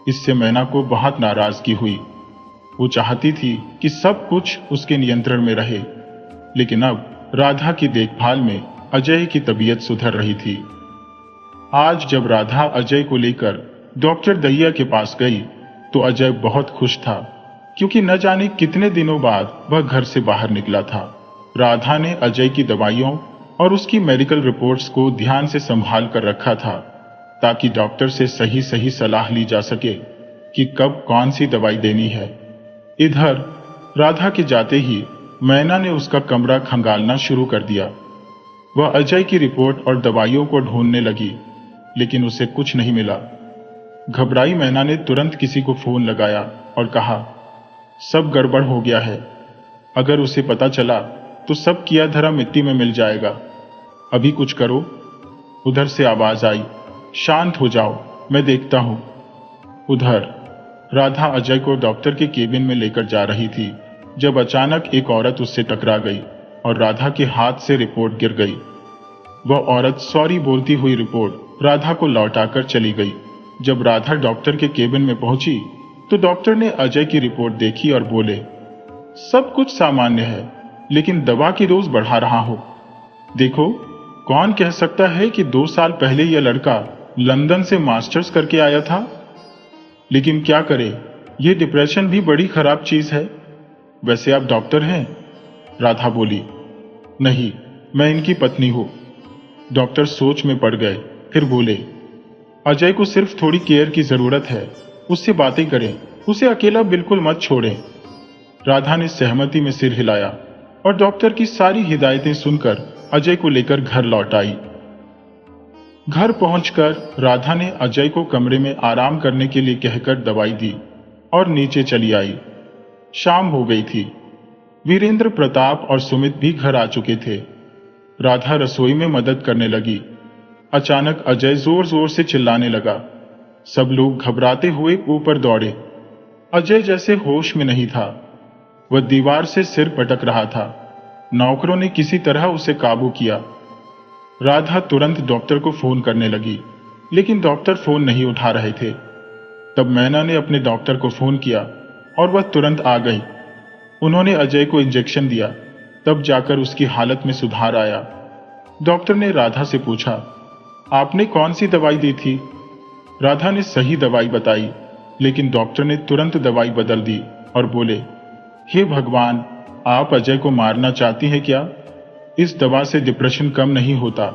इससे मैना को बहुत नाराजगी हुई। वो चाहती थी कि सब कुछ उसके नियंत्रण में रहे, लेकिन अब राधा की देखभाल में अजय की तबीयत सुधर रही थी। आज जब राधा अजय को लेकर डॉक्टर दहिया के पास गई तो अजय बहुत खुश था, क्योंकि न जाने कितने दिनों बाद वह घर से बाहर निकला था। राधा ने अजय की दवाइयों और उसकी मेडिकल रिपोर्ट्स को ध्यान से संभाल कर रखा था, ताकि डॉक्टर से सही सही सलाह ली जा सके कि कब कौन सी दवाई देनी है। इधर राधा के जाते ही मैना ने उसका कमरा खंगालना शुरू कर दिया। वह अजय की रिपोर्ट और दवाइयों को ढूंढने लगी, लेकिन उसे कुछ नहीं मिला। घबराई मैना ने तुरंत किसी को फोन लगाया और कहा, सब गड़बड़ हो गया है। अगर उसे पता चला तो सब किया धरा मिट्टी में मिल जाएगा। अभी कुछ करो। उधर से आवाज आई, शांत हो जाओ, मैं देखता हूं। उधर राधा अजय को डॉक्टर के केबिन में लेकर जा रही थी, जब अचानक एक औरत उससे टकरा गई और राधा के हाथ से रिपोर्ट गिर गई। वह औरत सॉरी बोलती हुई रिपोर्ट राधा को लौटाकर चली गई। जब राधा डॉक्टर के केबिन में पहुंची तो डॉक्टर ने अजय की रिपोर्ट देखी और बोले, सब कुछ सामान्य है, लेकिन दवा की डोज बढ़ा रहा हो। देखो, कौन कह सकता है कि 2 साल पहले यह लड़का लंदन से मास्टर्स करके आया था। लेकिन क्या करे, यह डिप्रेशन भी बड़ी खराब चीज है। वैसे आप डॉक्टर हैं? राधा बोली, नहीं, मैं इनकी पत्नी हूं। डॉक्टर सोच में पड़ गए, फिर बोले, अजय को सिर्फ थोड़ी केयर की जरूरत है, उससे बातें करें, उसे अकेला बिल्कुल मत छोड़ें। राधा ने सहमति में सिर हिलाया और डॉक्टर की सारी हिदायतें सुनकर अजय को लेकर घर लौट आई। घर पहुंचकर राधा ने अजय को कमरे में आराम करने के लिए कहकर दवाई दी और नीचे चली आई। शाम हो गई थी। वीरेंद्र प्रताप और सुमित भी घर आ चुके थे। राधा रसोई में मदद करने लगी। अचानक अजय जोर जोर से चिल्लाने लगा। सब लोग घबराते हुए ऊपर दौड़े। अजय जैसे होश में नहीं था। वह दीवार से सिर पटक रहा था। नौकरों ने किसी तरह उसे काबू किया। राधा तुरंत डॉक्टर को फोन करने लगी, लेकिन डॉक्टर फोन नहीं उठा रहे थे। तब मैना ने अपने डॉक्टर को फोन किया और वह तुरंत आ गई। उन्होंने अजय को इंजेक्शन दिया, तब जाकर उसकी हालत में सुधार आया। डॉक्टर ने राधा से पूछा, आपने कौन सी दवाई दी थी? राधा ने सही दवाई बताई, लेकिन डॉक्टर ने तुरंत दवाई बदल दी और बोले, हे भगवान, आप अजय को मारना चाहती हैं क्या? इस दवा से डिप्रेशन कम नहीं होता,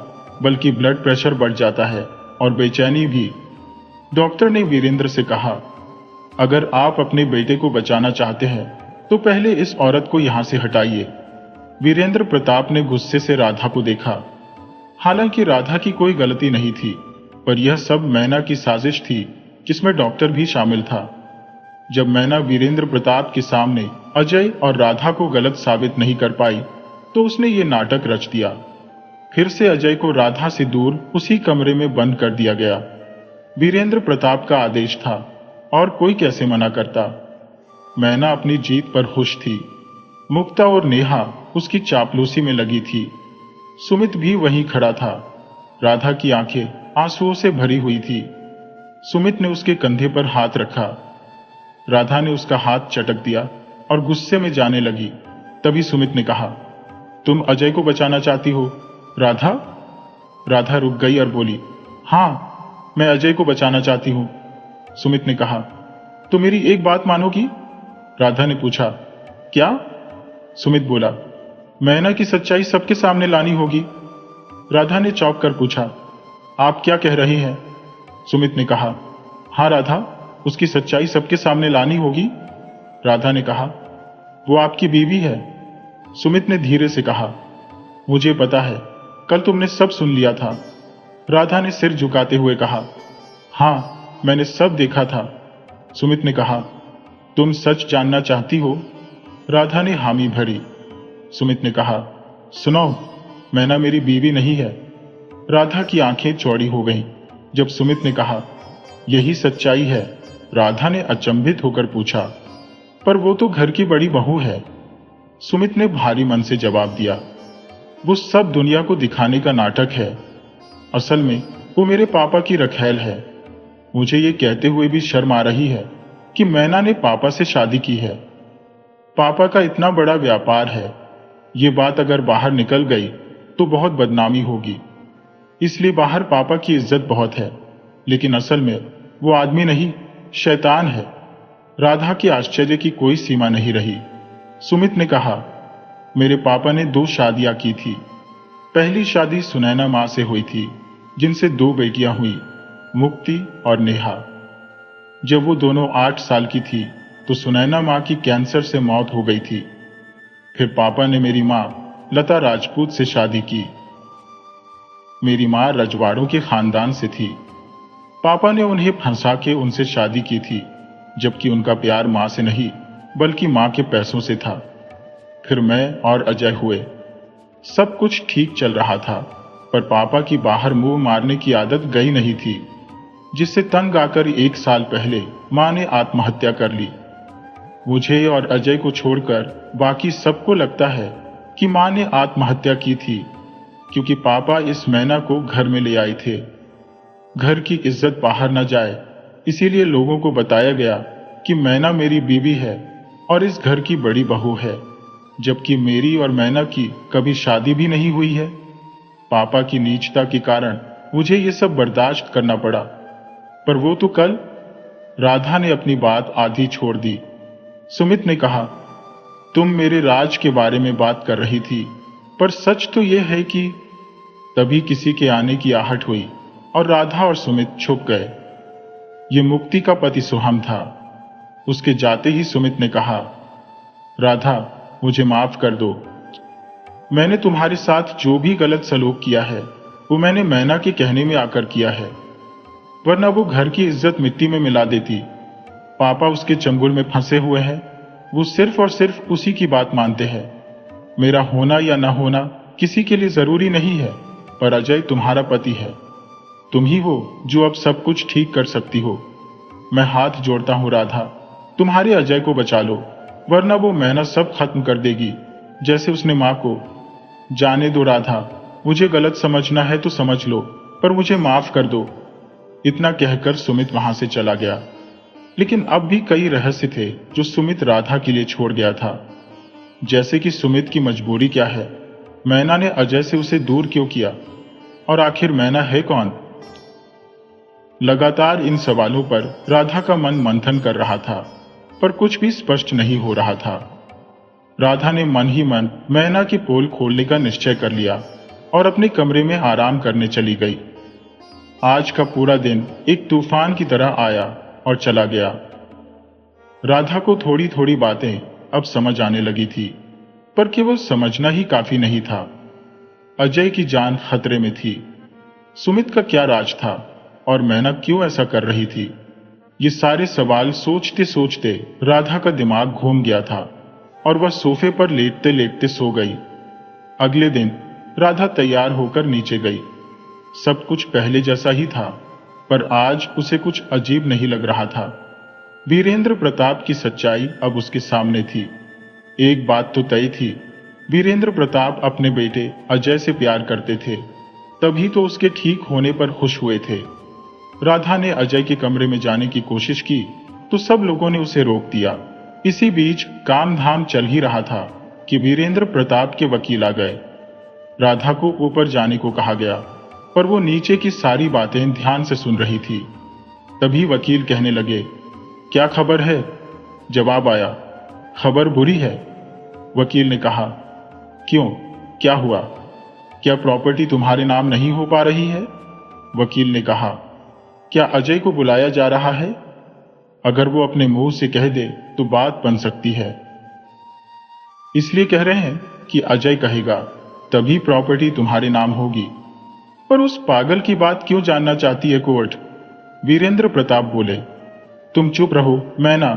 बल्कि ब्लड प्रेशर बढ़ जाता है और बेचैनी भी। डॉक्टर ने वीरेंद्र से कहा, अगर आप अपने बेटे को बचाना चाहते हैं तो पहले इस औरत को यहां से हटाइए। वीरेंद्र प्रताप ने गुस्से से राधा को देखा। हालांकि राधा की कोई गलती नहीं थी, पर यह सब मैना की साजिश थी, जिसमें डॉक्टर भी शामिल था। जब मैना वीरेंद्र प्रताप के सामने अजय और राधा को गलत साबित नहीं कर पाई, तो उसने ये नाटक रच दिया। फिर से अजय को राधा से दूर उसी कमरे में बंद कर दिया गया। वीरेंद्र प्रताप का आदेश था और कोई कैसे मना करता। मैना अपनी जीत पर खुश थी। मुक्ता और नेहा उसकी चापलूसी में लगी थी। सुमित भी वहीं खड़ा था। राधा की आंखें आंसुओं से भरी हुई थी। सुमित ने उसके कंधे पर हाथ रखा। राधा ने उसका हाथ चटक दिया और गुस्से में जाने लगी। तभी सुमित ने कहा, तुम अजय को बचाना चाहती हो, राधा? राधा रुक गई और बोली, हाँ, मैं अजय को बचाना चाहती हूं। सुमित ने कहा, तो मेरी एक बात मानोगी? राधा ने पूछा, क्या? सुमित बोला, मैना की सच्चाई सबके सामने लानी होगी। राधा ने चौंक कर पूछा, आप क्या कह रहे हैं? सुमित ने कहा, हाँ राधा, उसकी सच्चाई सबके सामने लानी होगी। राधा ने कहा, वो आपकी बीवी है। सुमित ने धीरे से कहा, मुझे पता है, कल तुमने सब सुन लिया था। राधा ने सिर झुकाते हुए कहा, हाँ, मैंने सब देखा था। सुमित ने कहा, तुम सच जानना चाहती हो? राधा ने हामी भरी। सुमित ने कहा, सुनो, मैना मेरी बीवी नहीं है। राधा की आंखें चौड़ी हो गईं जब सुमित ने कहा, यही सच्चाई है। राधा ने अचंभित होकर पूछा, पर वो तो घर की बड़ी बहू है। सुमित ने भारी मन से जवाब दिया, वो सब दुनिया को दिखाने का नाटक है। असल में वो मेरे पापा की रखैल है। मुझे ये कहते हुए भी शर्म आ रही है कि मैना ने पापा से शादी की है। पापा का इतना बड़ा व्यापार है, ये बात अगर बाहर निकल गई तो बहुत बदनामी होगी। इसलिए बाहर पापा की इज्जत बहुत है, लेकिन असल में वो आदमी नहीं, शैतान है। राधा के आश्चर्य की कोई सीमा नहीं रही। सुमित ने कहा, मेरे पापा ने 2 शादियां की थी। पहली शादी सुनैना मां से हुई थी, जिनसे 2 बेटियां हुई, मुक्ति और नेहा। जब वो दोनों 8 साल की थी तो सुनैना मां की कैंसर से मौत हो गई थी। फिर पापा ने मेरी मां लता राजपूत से शादी की। मेरी मां रजवाड़ों के खानदान से थी। पापा ने उन्हें फंसा के उनसे शादी की थी, जबकि उनका प्यार मां से नहीं बल्कि मां के पैसों से था। फिर मैं और अजय हुए। सब कुछ ठीक चल रहा था, पर पापा की बाहर मुंह मारने की आदत गई नहीं थी, जिससे तंग आकर 1 साल पहले मां ने आत्महत्या कर ली। मुझे और अजय को छोड़कर बाकी सबको लगता है कि मां ने आत्महत्या की थी, क्योंकि पापा इस मैना को घर में ले आए थे। घर की इज्जत बाहर न जाए, इसीलिए लोगों को बताया गया कि मैना मेरी बीवी है और इस घर की बड़ी बहू है, जबकि मेरी और मैना की कभी शादी भी नहीं हुई है। पापा की नीचता के कारण मुझे ये सब बर्दाश्त करना पड़ा। पर वो तो कल। राधा ने अपनी बात आधी छोड़ दी। सुमित ने कहा, तुम मेरे राज के बारे में बात कर रही थी, पर सच तो यह है कि। तभी किसी के आने की आहट हुई और राधा और सुमित छुप गए। ये मुक्ति का पति सोहम था। उसके जाते ही सुमित ने कहा, राधा, मुझे माफ कर दो। मैंने तुम्हारे साथ जो भी गलत सलूक किया है वो मैंने मैना के कहने में आकर किया है, वरना वो घर की इज्जत मिट्टी में मिला देती। पापा उसके चंगुल में फंसे हुए हैं। वो सिर्फ और सिर्फ उसी की बात मानते हैं। मेरा होना या न होना किसी के लिए जरूरी नहीं है, पर अजय तुम्हारा पति है। तुम ही हो जो अब सब कुछ ठीक कर सकती हो। मैं हाथ जोड़ता हूं राधा, तुम्हारे अजय को बचा लो, वरना वो मैना सब खत्म कर देगी, जैसे उसने मां को। जाने दो राधा, मुझे गलत समझना है तो समझ लो, पर मुझे माफ कर दो। इतना कहकर सुमित वहां से चला गया। लेकिन अब भी कई रहस्य थे जो सुमित राधा के लिए छोड़ गया था। जैसे कि सुमित की मजबूरी क्या है, मैना ने अजय से उसे दूर क्यों किया, और आखिर मैना है कौन? लगातार इन सवालों पर राधा का मन मंथन कर रहा था, पर कुछ भी स्पष्ट नहीं हो रहा था। राधा ने मन ही मन मैना की पोल खोलने का निश्चय कर लिया और अपने कमरे में आराम करने चली गई। आज का पूरा दिन एक तूफान की तरह आया और चला गया। राधा को थोड़ी थोड़ी बातें अब समझ आने लगी थी, पर केवल समझना ही काफी नहीं था। अजय की जान खतरे में थी। सुमित का क्या राज था और मैना क्यों ऐसा कर रही थी? ये सारे सवाल सोचते सोचते राधा का दिमाग घूम गया था और वह सोफे पर लेटते लेटते सो गई। अगले दिन राधा तैयार होकर नीचे गई। सब कुछ पहले जैसा ही था, पर आज उसे कुछ अजीब नहीं लग रहा था। वीरेंद्र प्रताप की सच्चाई अब उसके सामने थी। एक बात तो तय थी, वीरेंद्र प्रताप अपने बेटे अजय से प्यार करते थे, तभी तो उसके ठीक होने पर खुश हुए थे। राधा ने अजय के कमरे में जाने की कोशिश की तो सब लोगों ने उसे रोक दिया। इसी बीच काम धाम चल ही रहा था कि वीरेंद्र प्रताप के वकील आ गए। राधा को ऊपर जाने को कहा गया, पर वो नीचे की सारी बातें ध्यान से सुन रही थी। तभी वकील कहने लगे, क्या खबर है? जवाब आया, खबर बुरी है। वकील ने कहा, क्यों, क्या हुआ? क्या प्रॉपर्टी तुम्हारे नाम नहीं हो पा रही है? वकील ने कहा। क्या अजय को बुलाया जा रहा है? अगर वो अपने मुंह से कह दे तो बात बन सकती है। इसलिए कह रहे हैं कि अजय कहेगा तभी प्रॉपर्टी तुम्हारे नाम होगी। पर उस पागल की बात क्यों जानना चाहती है कोर्ट? वीरेंद्र प्रताप बोले। तुम चुप रहो मैना।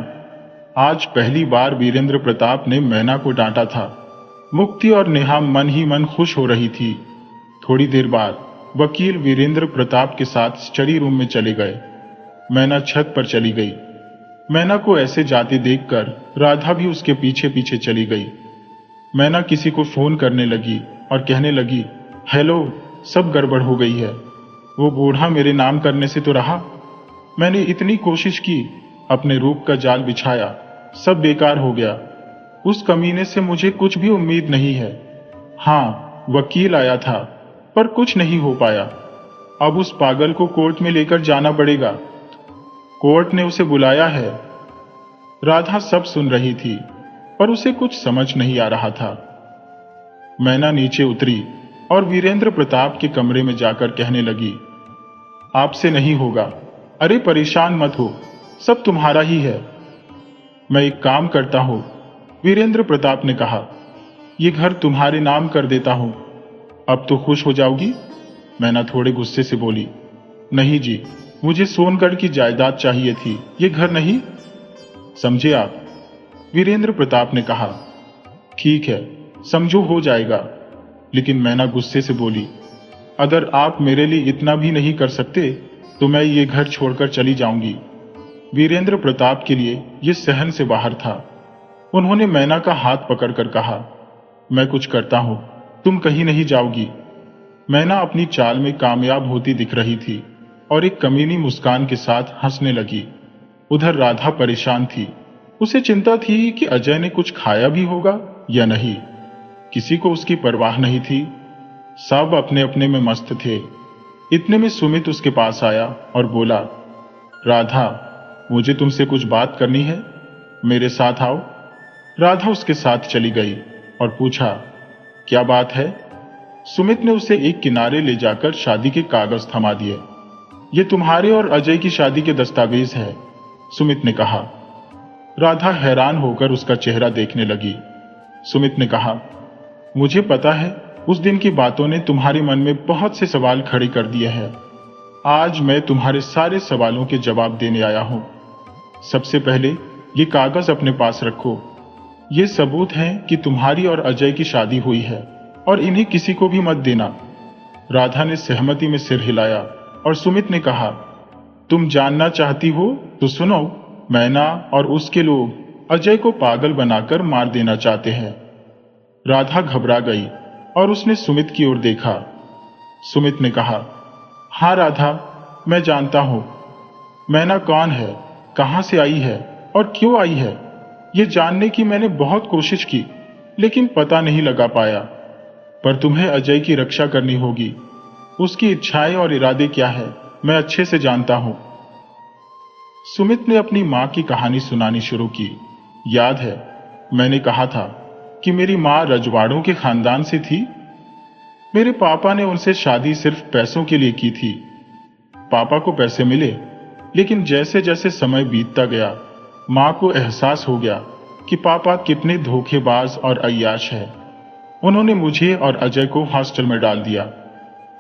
आज पहली बार वीरेंद्र प्रताप ने मैना को डांटा था। मुक्ति और नेहा मन ही मन खुश हो रही थी। थोड़ी देर बाद वकील वीरेंद्र प्रताप के साथ स्टडी रूम में चले गए। मैना छत पर चली गई। मैना को ऐसे जाते देखकर राधा भी उसके पीछे पीछे चली गई। मैना किसी को फोन करने लगी और कहने लगी, हेलो, सब गड़बड़ हो गई है। वो बूढ़ा मेरे नाम करने से तो रहा। मैंने इतनी कोशिश की, अपने रूप का जाल बिछाया, सब बेकार हो गया। उस कमीने से मुझे कुछ भी उम्मीद नहीं है। हाँ, वकील आया था पर कुछ नहीं हो पाया। अब उस पागल को कोर्ट में लेकर जाना पड़ेगा। कोर्ट ने उसे बुलाया है। राधा सब सुन रही थी पर उसे कुछ समझ नहीं आ रहा था। मैना नीचे उतरी और वीरेंद्र प्रताप के कमरे में जाकर कहने लगी, आपसे नहीं होगा। अरे परेशान मत हो, सब तुम्हारा ही है। मैं एक काम करता हूं, वीरेंद्र प्रताप ने कहा, ये घर तुम्हारे नाम कर देता हूं। अब तो खुश हो जाओगी? मैना थोड़े गुस्से से बोली, नहीं जी, मुझे सोनगढ़ की जायदाद चाहिए थी, ये घर नहीं। समझे आप? वीरेंद्र प्रताप ने कहा। ठीक है, समझो हो जाएगा। लेकिन मैना गुस्से से बोली, अगर आप मेरे लिए इतना भी नहीं कर सकते तो मैं ये घर छोड़कर चली जाऊंगी। वीरेंद्र प्रताप के लिए ये सहन से बाहर था। उन्होंने मैना का हाथ पकड़कर कहा, मैं कुछ करता हूं, तुम कहीं नहीं जाओगी। मैना अपनी चाल में कामयाब होती दिख रही थी और एक कमीनी मुस्कान के साथ हंसने लगी। उधर राधा परेशान थी। उसे चिंता थी कि अजय ने कुछ खाया भी होगा या नहीं। किसी को उसकी परवाह नहीं थी। सब अपने अपने में मस्त थे। इतने में सुमित उसके पास आया और बोला, राधा, मुझे तुमसे कुछ बात करनी है, मेरे साथ आओ। राधा उसके साथ चली गई और पूछा, क्या बात है? सुमित ने उसे एक किनारे ले जाकर शादी के कागज थमा दिए। ये तुम्हारे और अजय की शादी के दस्तावेज है, सुमित ने कहा। राधा हैरान होकर उसका चेहरा देखने लगी। सुमित ने कहा, मुझे पता है उस दिन की बातों ने तुम्हारे मन में बहुत से सवाल खड़े कर दिए हैं। आज मैं तुम्हारे सारे सवालों के जवाब देने आया हूं। सबसे पहले ये कागज अपने पास रखो। ये सबूत हैं कि तुम्हारी और अजय की शादी हुई है और इन्हें किसी को भी मत देना। राधा ने सहमति में सिर हिलाया और सुमित ने कहा, तुम जानना चाहती हो तो सुनो। मैना और उसके लोग अजय को पागल बनाकर मार देना चाहते हैं। राधा घबरा गई और उसने सुमित की ओर देखा। सुमित ने कहा, हाँ राधा, मैं जानता हूं। मैना कौन है, कहां से आई है और क्यों आई है, ये जानने की मैंने बहुत कोशिश की लेकिन पता नहीं लगा पाया। पर तुम्हें अजय की रक्षा करनी होगी। उसकी इच्छाएं और इरादे क्या है मैं अच्छे से जानता हूं। सुमित ने अपनी मां की कहानी सुनानी शुरू की। याद है, मैंने कहा था कि मेरी मां रजवाड़ों के खानदान से थी। मेरे पापा ने उनसे शादी सिर्फ पैसों के लिए की थी। पापा को पैसे मिले, लेकिन जैसे जैसे समय बीतता गया मां को एहसास हो गया कि पापा कितने धोखेबाज और अय्याश है। उन्होंने मुझे और अजय को हॉस्टल में डाल दिया।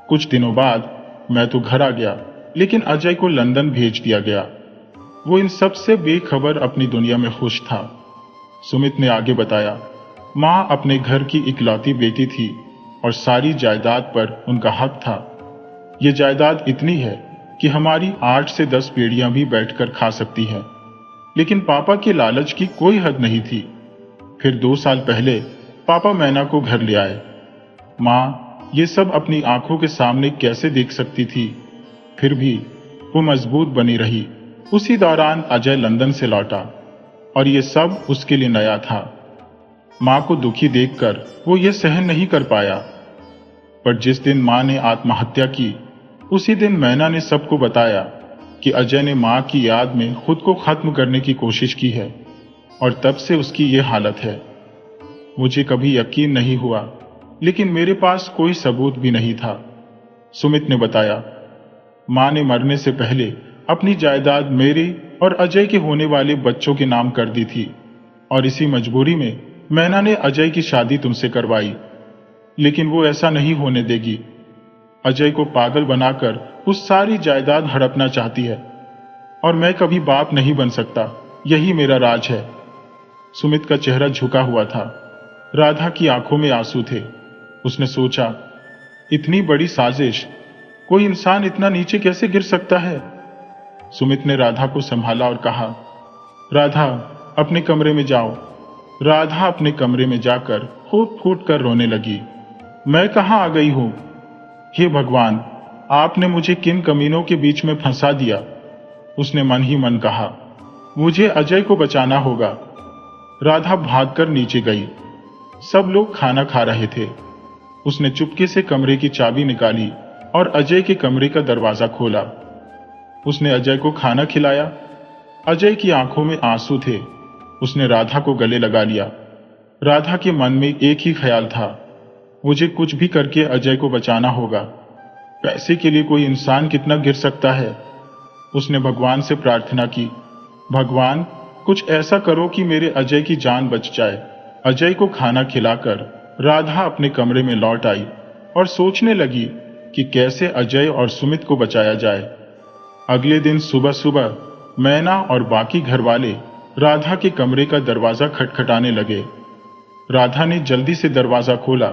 कुछ दिनों बाद मैं तो घर आ गया, लेकिन अजय को लंदन भेज दिया गया। वो इन सब से बेखबर अपनी दुनिया में खुश था। सुमित ने आगे बताया, मां अपने घर की इकलौती बेटी थी और सारी जायदाद पर उनका हक था। ये जायदाद इतनी है कि हमारी 8 से 10 पीढ़ियां भी बैठकर खा सकती हैं। लेकिन पापा के लालच की कोई हद नहीं थी। फिर 2 साल पहले पापा मैना को घर ले आए। मां ये सब अपनी आंखों के सामने कैसे देख सकती थी? फिर भी वो मजबूत बनी रही। उसी दौरान अजय लंदन से लौटा और ये सब उसके लिए नया था। मां को दुखी देखकर वो ये सहन नहीं कर पाया। पर जिस दिन मां ने आत्महत्या की, उसी दिन मैना ने सबको बताया कि अजय ने मां की याद में खुद को खत्म करने की कोशिश की है और तब से उसकी ये हालत है। मुझे कभी यकीन नहीं हुआ लेकिन मेरे पास कोई सबूत भी नहीं था। सुमित ने बताया, मां ने मरने से पहले अपनी जायदाद मेरे और अजय के होने वाले बच्चों के नाम कर दी थी और इसी मजबूरी में मैना ने अजय की शादी तुमसे करवाई। लेकिन वो ऐसा नहीं होने देगी। अजय को पागल बनाकर उस सारी जायदाद हड़पना चाहती है और मैं कभी बाप नहीं बन सकता। यही मेरा राज है। सुमित का चेहरा झुका हुआ था। राधा की आंखों में आंसू थे। उसने सोचा, इतनी बड़ी साजिश, कोई इंसान इतना नीचे कैसे गिर सकता है। सुमित ने राधा को संभाला और कहा, राधा अपने कमरे में जाओ। राधा अपने कमरे में जाकर फूट फूट कर रोने लगी। मैं कहां आ गई हूं? हे भगवान, आपने मुझे किन कमीनों के बीच में फंसा दिया। उसने मन ही मन कहा, मुझे अजय को बचाना होगा। राधा भागकर नीचे गई। सब लोग खाना खा रहे थे। उसने चुपके से कमरे की चाबी निकाली और अजय के कमरे का दरवाजा खोला। उसने अजय को खाना खिलाया। अजय की आंखों में आंसू थे। उसने राधा को गले लगा लिया। राधा के मन में एक ही ख्याल था, मुझे कुछ भी करके अजय को बचाना होगा। पैसे के लिए कोई इंसान कितना गिर सकता है। उसने भगवान से प्रार्थना की, भगवान कुछ ऐसा करो कि मेरे अजय की जान बच जाए। अजय को खाना खिलाकर राधा अपने कमरे में लौट आई और सोचने लगी कि कैसे अजय और सुमित को बचाया जाए। अगले दिन सुबह सुबह मैना और बाकी घरवाले राधा के कमरे का दरवाजा खटखटाने लगे। राधा ने जल्दी से दरवाजा खोला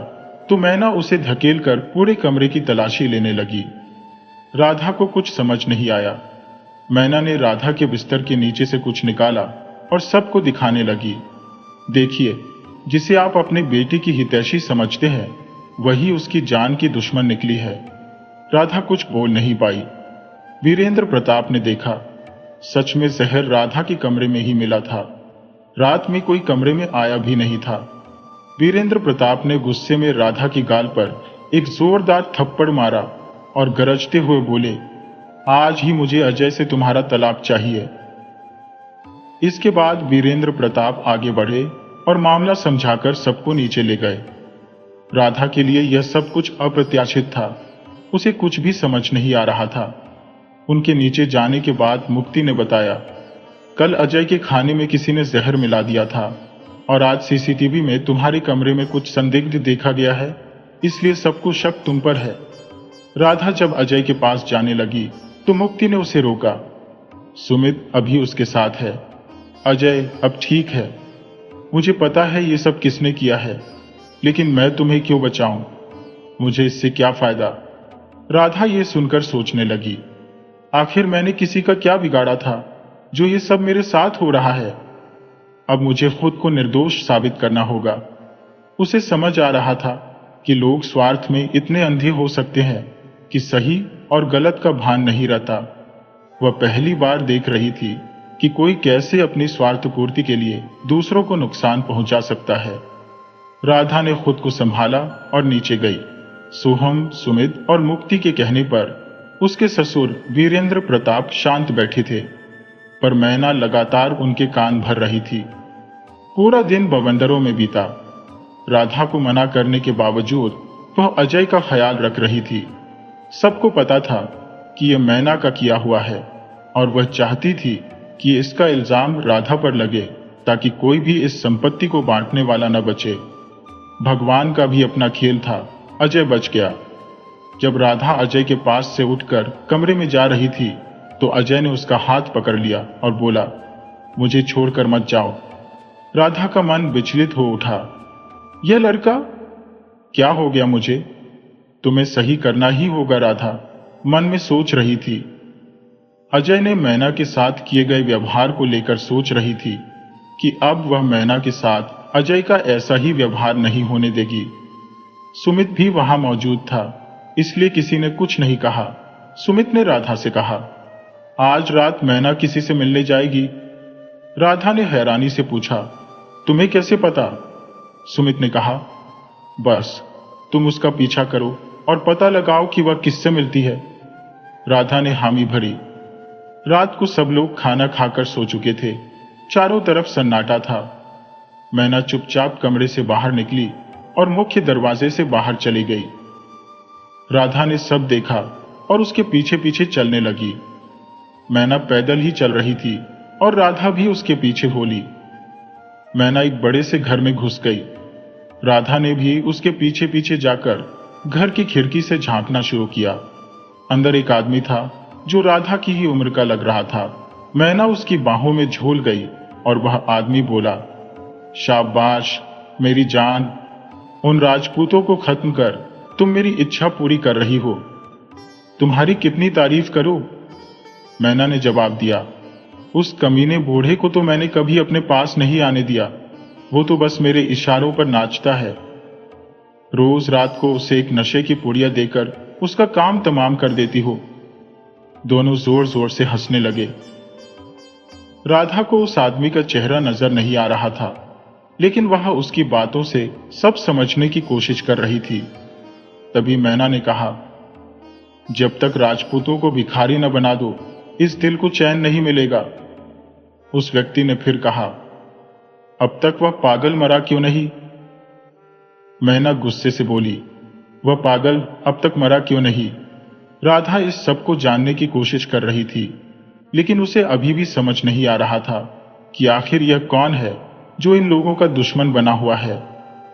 तो मैना उसे धकेलकर पूरे कमरे की तलाशी लेने लगी। राधा को कुछ समझ नहीं आया। मैना ने राधा के बिस्तर के नीचे से कुछ निकाला और सबको दिखाने लगी। देखिए, जिसे आप अपने बेटे की हितैषी समझते हैं, वही उसकी जान की दुश्मन निकली है। राधा कुछ बोल नहीं पाई। वीरेंद्र प्रताप ने देखा, सच में जहर राधा के कमरे में ही मिला था। रात में कोई कमरे में आया भी नहीं था। वीरेंद्र प्रताप ने गुस्से में राधा की गाल पर एक जोरदार थप्पड़ मारा और गरजते हुए बोले, आज ही मुझे अजय से तुम्हारा तलाक चाहिए। इसके बाद वीरेंद्र प्रताप आगे बढ़े और मामला समझाकर सबको नीचे ले गए। राधा के लिए यह सब कुछ अप्रत्याशित था। उसे कुछ भी समझ नहीं आ रहा था। उनके नीचे जाने के बाद मुक्ति ने बताया, कल अजय के खाने में किसी ने जहर मिला दिया था और आज सीसीटीवी में तुम्हारे कमरे में कुछ संदिग्ध देखा गया है, इसलिए सबको शक तुम पर है। राधा जब अजय के पास जाने लगी तो मुक्ति ने उसे रोका। सुमित अभी उसके साथ है। अजय अब ठीक है। मुझे पता है ये सब किसने किया है, लेकिन मैं तुम्हें क्यों बचाऊं? मुझे इससे क्या फायदा? राधा ये सुनकर सोचने लगी, आखिर मैंने किसी का क्या बिगाड़ा था जो ये सब मेरे साथ हो रहा है? अब मुझे खुद को निर्दोष साबित करना होगा। उसे समझ आ रहा था कि लोग स्वार्थ में इतने अंधे हो सकते हैं कि सही और गलत का भान नहीं रहता। वह पहली बार देख रही थी कि कोई कैसे अपनी स्वार्थ पूर्ति के लिए दूसरों को नुकसान पहुंचा सकता है। राधा ने खुद को संभाला और नीचे गई। सोहम, सुमित और मुक्ति के कहने पर उसके ससुर वीरेंद्र प्रताप शांत बैठे थे, पर मैना लगातार उनके कान भर रही थी। पूरा दिन बवंडरों में बीता। राधा को मना करने के बावजूद वह अजय का ख्याल रख रही थी। सबको पता था कि यह मैना का किया हुआ है और वह चाहती थी कि इसका इल्जाम राधा पर लगे ताकि कोई भी इस संपत्ति को बांटने वाला न बचे। भगवान का भी अपना खेल था। अजय बच गया। जब राधा अजय के पास से उठकर कमरे में जा रही थी तो अजय ने उसका हाथ पकड़ लिया और बोला, मुझे छोड़कर मत जाओ। राधा का मन विचलित हो उठा। यह लड़का, क्या हो गया मुझे? तुम्हें सही करना ही होगा राधा, मन में सोच रही थी। अजय ने मैना के साथ किए गए व्यवहार को लेकर सोच रही थी कि अब वह मैना के साथ अजय का ऐसा ही व्यवहार नहीं होने देगी। सुमित भी वहां मौजूद था, इसलिए किसी ने कुछ नहीं कहा। सुमित ने राधा से कहा, आज रात मैना किसी से मिलने जाएगी? राधा ने हैरानी से पूछा, तुम्हें कैसे पता? सुमित ने कहा, बस तुम उसका पीछा करो और पता लगाओ कि वह किससे मिलती है। राधा ने हामी भरी। रात को सब लोग खाना खाकर सो चुके थे। चारों तरफ सन्नाटा था। मैना चुपचाप कमरे से बाहर निकली और मुख्य दरवाजे से बाहर चली गई। राधा ने सब देखा और उसके पीछे पीछे चलने लगी। मैना पैदल ही चल रही थी और राधा भी उसके पीछे हो ली। मैना एक बड़े से घर में घुस गई। राधा ने भी उसके पीछे पीछे जाकर घर की खिड़की से झांकना शुरू किया। अंदर एक आदमी था जो राधा की ही उम्र का लग रहा था। मैना उसकी बाहों में झूल गई और वह आदमी बोला, शाबाश मेरी जान, उन राजपूतों को खत्म कर तुम मेरी इच्छा पूरी कर रही हो। तुम्हारी कितनी तारीफ करूं? मैना ने जवाब दिया, उस कमीने बूढ़े को तो मैंने कभी अपने पास नहीं आने दिया। वो तो बस मेरे इशारों पर नाचता है। रोज रात को उसे एक नशे की पुड़िया देकर उसका काम तमाम कर देती हो। दोनों जोर जोर से हंसने लगे। राधा को उस आदमी का चेहरा नजर नहीं आ रहा था, लेकिन वह उसकी बातों से सब समझने की कोशिश कर रही थी। तभी मैना ने कहा, जब तक राजपूतों को भिखारी न बना दो, इस दिल को चैन नहीं मिलेगा। उस व्यक्ति ने फिर कहा, अब तक वह पागल मरा क्यों नहीं? मैना गुस्से से बोली, वह पागल अब तक मरा क्यों नहीं? राधा इस सब को जानने की कोशिश कर रही थी, लेकिन उसे अभी भी समझ नहीं आ रहा था कि आखिर यह कौन है जो इन लोगों का दुश्मन बना हुआ है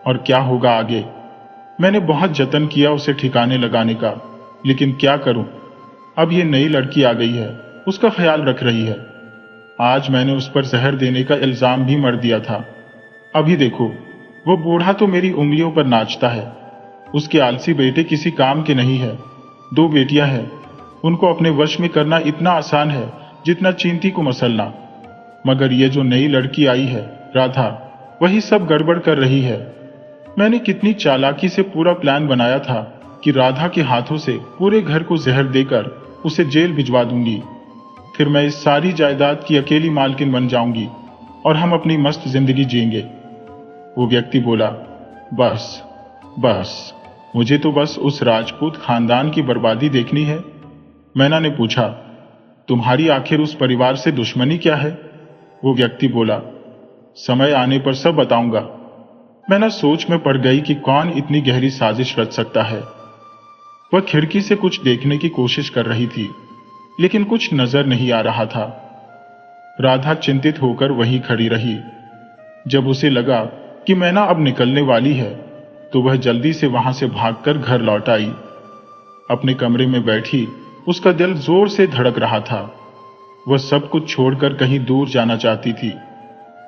और क्या होगा आगे। मैंने बहुत जतन किया उसे ठिकाने लगाने का, लेकिन क्या करूं, अब ये नई लड़की आ गई है, उसका ख्याल रख रही है। आज मैंने उस पर जहर देने का इल्जाम भी मर दिया था। अभी देखो, वो बूढ़ा तो मेरी उंगलियों पर नाचता है। उसके आलसी बेटे किसी काम के नहीं है। 2 बेटियां हैं, उनको अपने वश में करना इतना आसान है जितना चींटी को मसलना। मगर ये जो नई लड़की आई है राधा, वही सब गड़बड़ कर रही है। मैंने कितनी चालाकी से पूरा प्लान बनाया था कि राधा के हाथों से पूरे घर को जहर देकर उसे जेल भिजवा दूंगी। फिर मैं इस सारी जायदाद की अकेली मालकिन बन जाऊंगी और हम अपनी मस्त जिंदगी जिएंगे। वो व्यक्ति बोला, बस बस, मुझे तो बस उस राजपूत खानदान की बर्बादी देखनी है। मैना ने पूछा, तुम्हारी आखिर उस परिवार से दुश्मनी क्या है? वो व्यक्ति बोला, समय आने पर सब बताऊंगा। मैना सोच में पड़ गई कि कौन इतनी गहरी साजिश रच सकता है। वह खिड़की से कुछ देखने की कोशिश कर रही थी, लेकिन कुछ नजर नहीं आ रहा था। राधा चिंतित होकर वहीं खड़ी रही। जब उसे लगा कि मैना अब निकलने वाली है, तो वह जल्दी से वहां से भागकर घर लौट आई। अपने कमरे में बैठी उसका दिल जोर से धड़क रहा था। वह सब कुछ छोड़कर कहीं दूर जाना चाहती थी,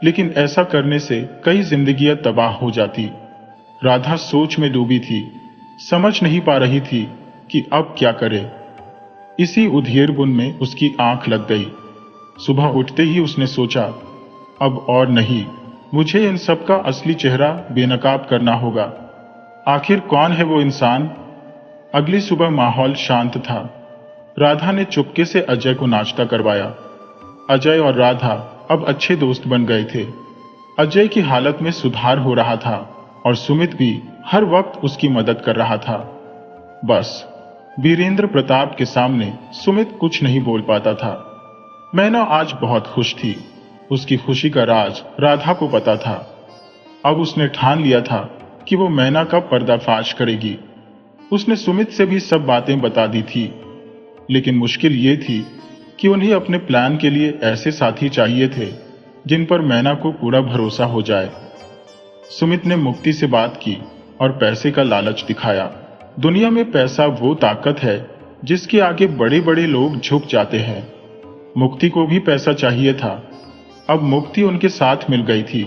लेकिन ऐसा करने से कई जिंदगियां तबाह हो जाती। राधा सोच में डूबी थी, समझ नहीं पा रही थी कि अब क्या करे। इसी उधेड़-बुन में उसकी आंख लग गई। सुबह उठते ही उसने सोचा, अब और नहीं, मुझे इन सब का असली चेहरा बेनकाब करना होगा। आखिर कौन है वो इंसान? अगली सुबह माहौल शांत था। राधा ने चुपके से अजय को नाश्ता करवाया। अजय और राधा अब अच्छे दोस्त बन गए थे। अजय की हालत में सुधार हो रहा था और सुमित भी हर वक्त उसकी मदद कर रहा था। बस वीरेंद्र प्रताप के सामने सुमित कुछ नहीं बोल पाता था। मैना आज बहुत खुश थी। उसकी खुशी का राज राधा को पता था। अब उसने ठान लिया था कि वो मैना का पर्दाफाश करेगी। उसने सुमित से भी सब बातें बता दी थी, लेकिन मुश्किल ये थी कि उन्हें अपने प्लान के लिए ऐसे साथी चाहिए थे जिन पर मैना को पूरा भरोसा हो जाए। सुमित ने मुक्ति से बात की और पैसे का लालच दिखाया। दुनिया में पैसा वो ताकत है जिसके आगे बड़े बड़े लोग झुक जाते हैं। मुक्ति को भी पैसा चाहिए था। अब मुक्ति उनके साथ मिल गई थी,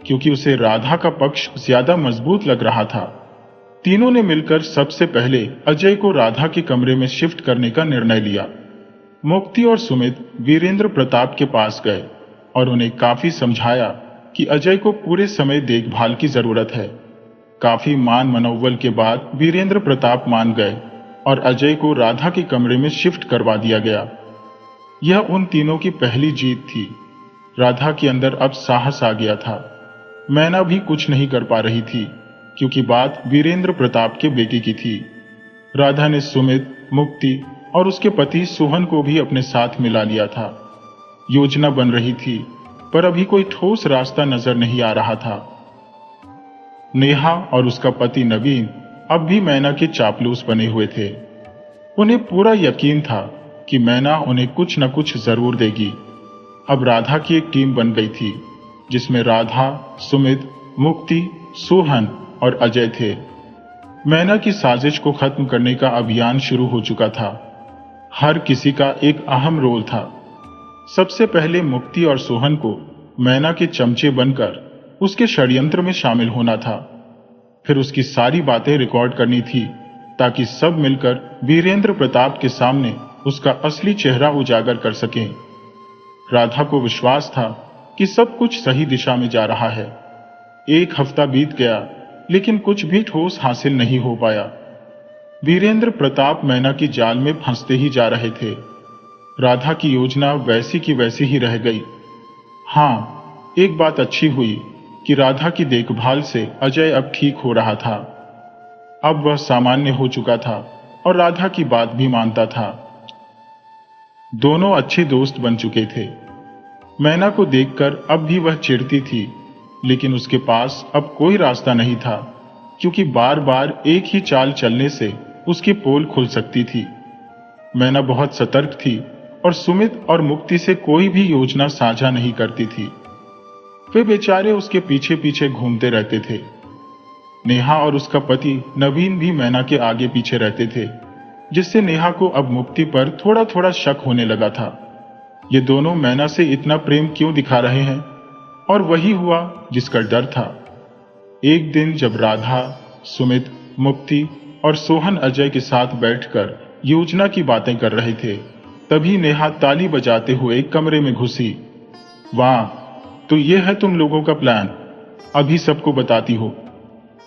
क्योंकि उसे राधा का पक्ष ज्यादा मजबूत लग रहा था। तीनों ने मिलकर सबसे पहले अजय को राधा के कमरे में शिफ्ट करने का निर्णय लिया। मुक्ति और सुमित वीरेंद्र प्रताप के पास गए और उन्हें काफी समझाया कि अजय को पूरे समय देखभाल की जरूरत है। काफी मान मनौवल के बाद वीरेंद्र प्रताप मान गए और अजय को राधा के कमरे में शिफ्ट करवा दिया गया। यह उन तीनों की पहली जीत थी। राधा के अंदर अब साहस आ गया था। मैना भी कुछ नहीं कर पा रही थी, क्योंकि बात वीरेंद्र प्रताप के बेटे की थी। राधा ने सुमित, मुक्ति और उसके पति सोहन को भी अपने साथ मिला लिया था। योजना बन रही थी, पर अभी कोई ठोस रास्ता नजर नहीं आ रहा था। नेहा और उसका पति नवीन अब भी मैना के चापलूस बने हुए थे। उन्हें पूरा यकीन था कि मैना उन्हें कुछ न कुछ जरूर देगी। अब राधा की एक टीम बन गई थी जिसमें राधा, सुमित, मुक्ति, सोहन और अजय थे। मैना की साजिश को खत्म करने का अभियान शुरू हो चुका था। हर किसी का एक अहम रोल था। सबसे पहले मुक्ति और सोहन को मैना के चमचे बनकर उसके षड्यंत्र में शामिल होना था। फिर उसकी सारी बातें रिकॉर्ड करनी थी ताकि सब मिलकर वीरेंद्र प्रताप के सामने उसका असली चेहरा उजागर कर सकें। राधा को विश्वास था कि सब कुछ सही दिशा में जा रहा है। एक हफ्ता बीत गया लेकिन कुछ भी ठोस हासिल नहीं हो पाया। वीरेंद्र प्रताप मैना की जाल में फंसते ही जा रहे थे। राधा की योजना वैसी की वैसी ही रह गई। हाँ, एक बात अच्छी हुई कि राधा की देखभाल से अजय अब ठीक हो रहा था। अब वह सामान्य हो चुका था और राधा की बात भी मानता था। दोनों अच्छे दोस्त बन चुके थे। मैना को देखकर अब भी वह चिढ़ती थी, लेकिन उसके पास अब कोई रास्ता नहीं था क्योंकि बार बार एक ही चाल चलने से उसकी पोल खुल सकती थी। मैना बहुत सतर्क थी और सुमित और मुक्ति से कोई भी योजना साझा नहीं करती थी। वे बेचारे उसके पीछे पीछे घूमते रहते थे। नेहा और उसका पति नवीन भी मैना के आगे पीछे रहते थे, जिससे नेहा को अब मुक्ति पर थोड़ा थोड़ा शक होने लगा था। ये दोनों मैना से इतना प्रेम क्यों दिखा रहे हैं? और वही हुआ जिसका डर था। एक दिन जब राधा, सुमित, मुक्ति और सोहन अजय के साथ बैठकर योजना की बातें कर रहे थे, तभी नेहा ताली बजाते हुए कमरे में घुसी। वाह, तो ये है तुम लोगों का प्लान, अभी सबको बताती हो।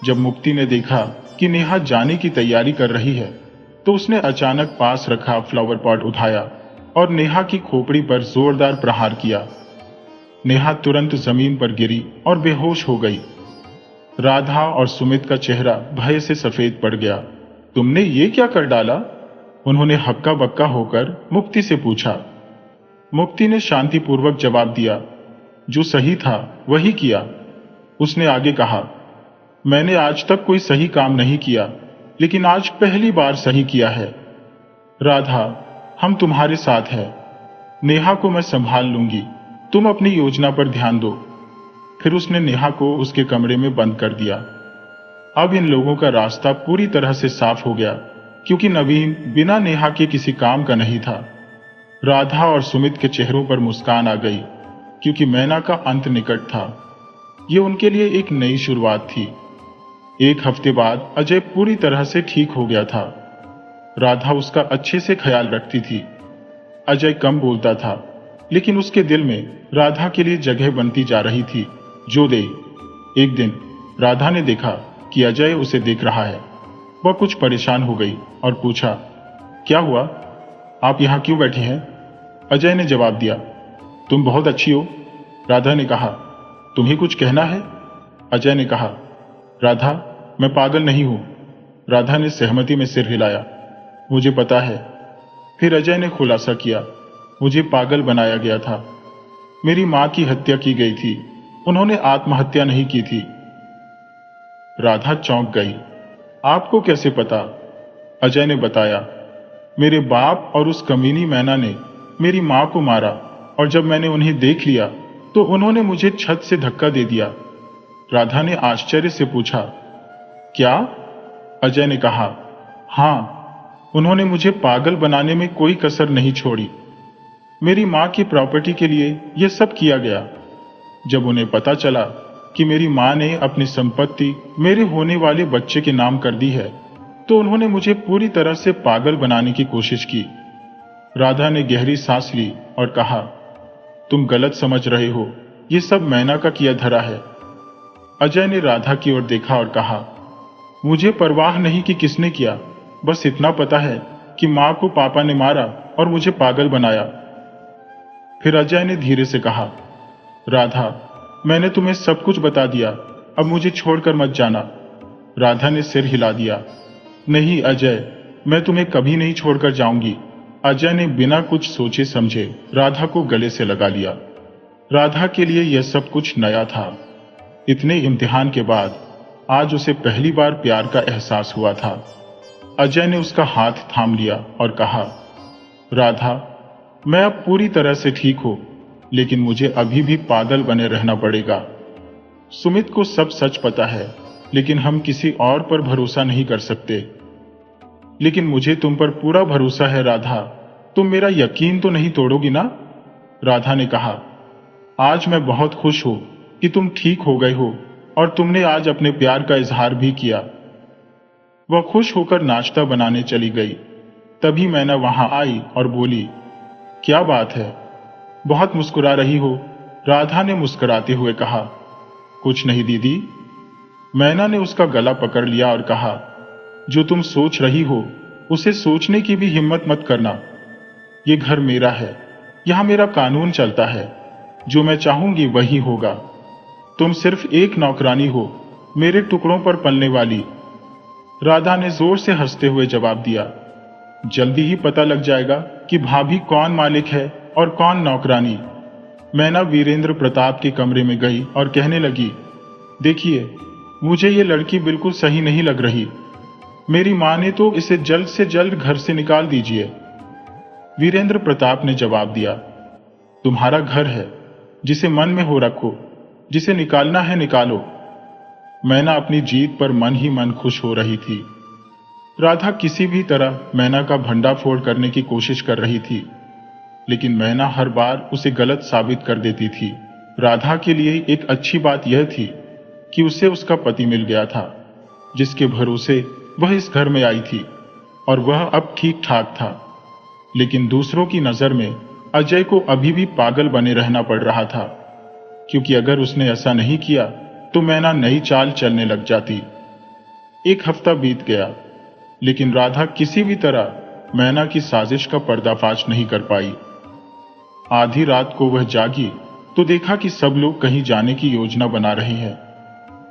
जब मुक्ति ने देखा कि नेहा जाने की तैयारी कर रही है, तो उसने अचानक पास रखा फ्लावर पॉट उठाया और नेहा की खोपड़ी पर जोरदार प्रहार किया। नेहा तुरंत जमीन पर गिरी और बेहोश हो गई। राधा और सुमित का चेहरा भय से सफेद पड़ गया। तुमने ये क्या कर डाला? उन्होंने हक्का बक्का होकर मुक्ति से पूछा। मुक्ति ने शांतिपूर्वक जवाब दिया, जो सही था वही किया। उसने आगे कहा, मैंने आज तक कोई सही काम नहीं किया, लेकिन आज पहली बार सही किया है। राधा, हम तुम्हारे साथ हैं। नेहा को मैं संभाल लूंगी, तुम अपनी योजना पर ध्यान दो। फिर उसने नेहा को उसके कमरे में बंद कर दिया। अब इन लोगों का रास्ता पूरी तरह से साफ हो गया, क्योंकि नवीन बिना नेहा के किसी काम का नहीं था। राधा और सुमित के चेहरों पर मुस्कान आ गई, क्योंकि मैना का अंत निकट था। ये उनके लिए एक नई शुरुआत थी। एक हफ्ते बाद अजय पूरी तरह से ठीक हो गया था। राधा उसका अच्छे से ख्याल रखती थी। अजय कम बोलता था, लेकिन उसके दिल में राधा के लिए जगह बनती जा रही थी, जो दे। एक दिन राधा ने देखा कि अजय उसे देख रहा है। वह कुछ परेशान हो गई और पूछा, क्या हुआ? आप यहाँ क्यों बैठे हैं? अजय ने जवाब दिया, तुम बहुत अच्छी हो। राधा ने कहा, तुम्हें कुछ कहना है? अजय ने कहा, राधा, मैं पागल नहीं हूं। राधा ने सहमति में सिर हिलाया, मुझे पता है। फिर अजय ने खुलासा किया, मुझे पागल बनाया गया था। मेरी मां की हत्या की गई थी, उन्होंने आत्महत्या नहीं की थी। राधा चौंक गई। आपको कैसे पता? अजय ने बताया, मेरे बाप और उस कमीनी मैना ने मेरी मां को मारा, और जब मैंने उन्हें देख लिया तो उन्होंने मुझे छत से धक्का दे दिया। राधा ने आश्चर्य से पूछा, क्या? अजय ने कहा, हां, उन्होंने मुझे पागल बनाने में कोई कसर नहीं छोड़ी। मेरी मां की प्रॉपर्टी के लिए यह सब किया गया। जब उन्हें पता चला कि मेरी मां ने अपनी संपत्ति मेरे होने वाले बच्चे के नाम कर दी है, तो उन्होंने मुझे पूरी तरह से पागल बनाने की कोशिश की। राधा ने गहरी सांस ली और कहा, तुम गलत समझ रहे हो, यह सब मैना का किया धरा है। अजय ने राधा की ओर देखा और कहा, मुझे परवाह नहीं कि किसने किया, बस इतना पता है कि मां को पापा ने मारा और मुझे पागल बनाया। फिर अजय ने धीरे से कहा, राधा, मैंने तुम्हें सब कुछ बता दिया, अब मुझे छोड़कर मत जाना। राधा ने सिर हिला दिया, नहीं अजय, मैं तुम्हें कभी नहीं छोड़कर जाऊंगी। अजय ने बिना कुछ सोचे समझे राधा को गले से लगा लिया। राधा के लिए यह सब कुछ नया था। इतने इम्तिहान के बाद आज उसे पहली बार प्यार का एहसास हुआ था। अजय ने उसका हाथ थाम लिया और कहा, राधा, मैं अब पूरी तरह से ठीक हूं, लेकिन मुझे अभी भी पागल बने रहना पड़ेगा। सुमित को सब सच पता है, लेकिन हम किसी और पर भरोसा नहीं कर सकते। लेकिन मुझे तुम पर पूरा भरोसा है राधा, तुम मेरा यकीन तो नहीं तोड़ोगी ना? राधा ने कहा, आज मैं बहुत खुश हूं कि तुम ठीक हो गए हो और तुमने आज अपने प्यार का इजहार भी किया। वह खुश होकर नाश्ता बनाने चली गई। तभी मैना वहां आई और बोली, क्या बात है, बहुत मुस्कुरा रही हो? राधा ने मुस्कुराते हुए कहा, कुछ नहीं दीदी। मैना ने उसका गला पकड़ लिया और कहा, जो तुम सोच रही हो उसे सोचने की भी हिम्मत मत करना। ये घर मेरा है, यहां मेरा कानून चलता है, जो मैं चाहूंगी वही होगा। तुम सिर्फ एक नौकरानी हो, मेरे टुकड़ों पर पलने वाली। राधा ने जोर से हंसते हुए जवाब दिया, जल्दी ही पता लग जाएगा कि भाभी कौन मालिक है और कौन नौकरानी। मैना वीरेंद्र प्रताप के कमरे में गई और कहने लगी, देखिए, मुझे ये लड़की बिल्कुल सही नहीं लग रही। मेरी मां ने तो इसे जल्द से जल्द घर से निकाल दीजिए। वीरेंद्र प्रताप ने जवाब दिया, तुम्हारा घर है, जिसे मन में हो रखो, जिसे निकालना है निकालो। मैना अपनी जीत पर मन ही मन खुश हो रही थी। राधा किसी भी तरह मैना का भंडाफोड़ करने की कोशिश कर रही थी, लेकिन मैना हर बार उसे गलत साबित कर देती थी। राधा के लिए एक अच्छी बात यह थी कि उसे उसका पति मिल गया था, जिसके भरोसे वह इस घर में आई थी, और वह अब ठीक ठाक था। लेकिन दूसरों की नजर में अजय को अभी भी पागल बने रहना पड़ रहा था, क्योंकि अगर उसने ऐसा नहीं किया तो मैना नई चाल चलने लग जाती। एक हफ्ता बीत गया, लेकिन राधा किसी भी तरह मैना की साजिश का पर्दाफाश नहीं कर पाई। आधी रात को वह जागी तो देखा कि सब लोग कहीं जाने की योजना बना रहे हैं।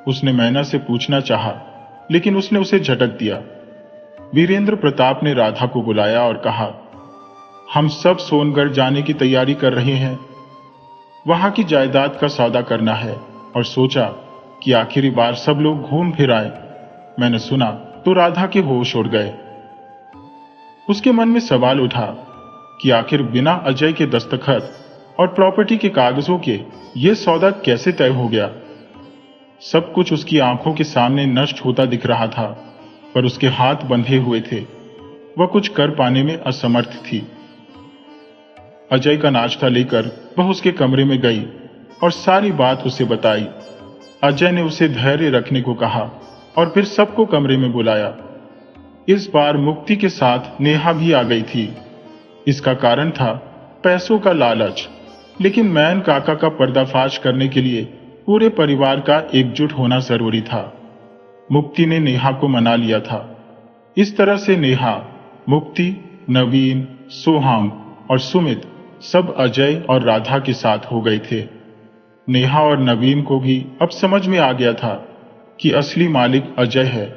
उसने मैना से पूछना चाहा, लेकिन उसने उसे झटक दिया। वीरेंद्र प्रताप ने राधा को बुलाया और कहा, हम सब सोनगढ़ जाने की तैयारी कर रहे हैं, वहां की जायदाद का सौदा करना है, और सोचा कि आखिरी बार सब लोग घूम फिर आए। मैंने सुना तो राधा के होश उड़ गए। उसके मन में सवाल उठा कि आखिर बिना अजय के दस्तखत और प्रॉपर्टी के कागजों के यह सौदा कैसे तय हो गया। सब कुछ उसकी आंखों के सामने नष्ट होता दिख रहा था, पर उसके हाथ बंधे हुए थे। वह कुछ कर पाने में असमर्थ थी। अजय का नाश्ता लेकर वह उसके कमरे में गई और सारी बात उसे बताई। अजय ने उसे धैर्य रखने को कहा और फिर सबको कमरे में बुलाया। इस बार मुक्ति के साथ नेहा भी आ गई थी। इसका कारण था पैसों का लालच, लेकिन मैन काका का पर्दाफाश करने के लिए पूरे परिवार का एकजुट होना जरूरी था। मुक्ति ने नेहा को मना लिया था। इस तरह से नेहा, मुक्ति, नवीन, सोहम और सुमित सब अजय और राधा के साथ हो गए थे। नेहा और नवीन को भी अब समझ में आ गया था कि असली मालिक अजय है,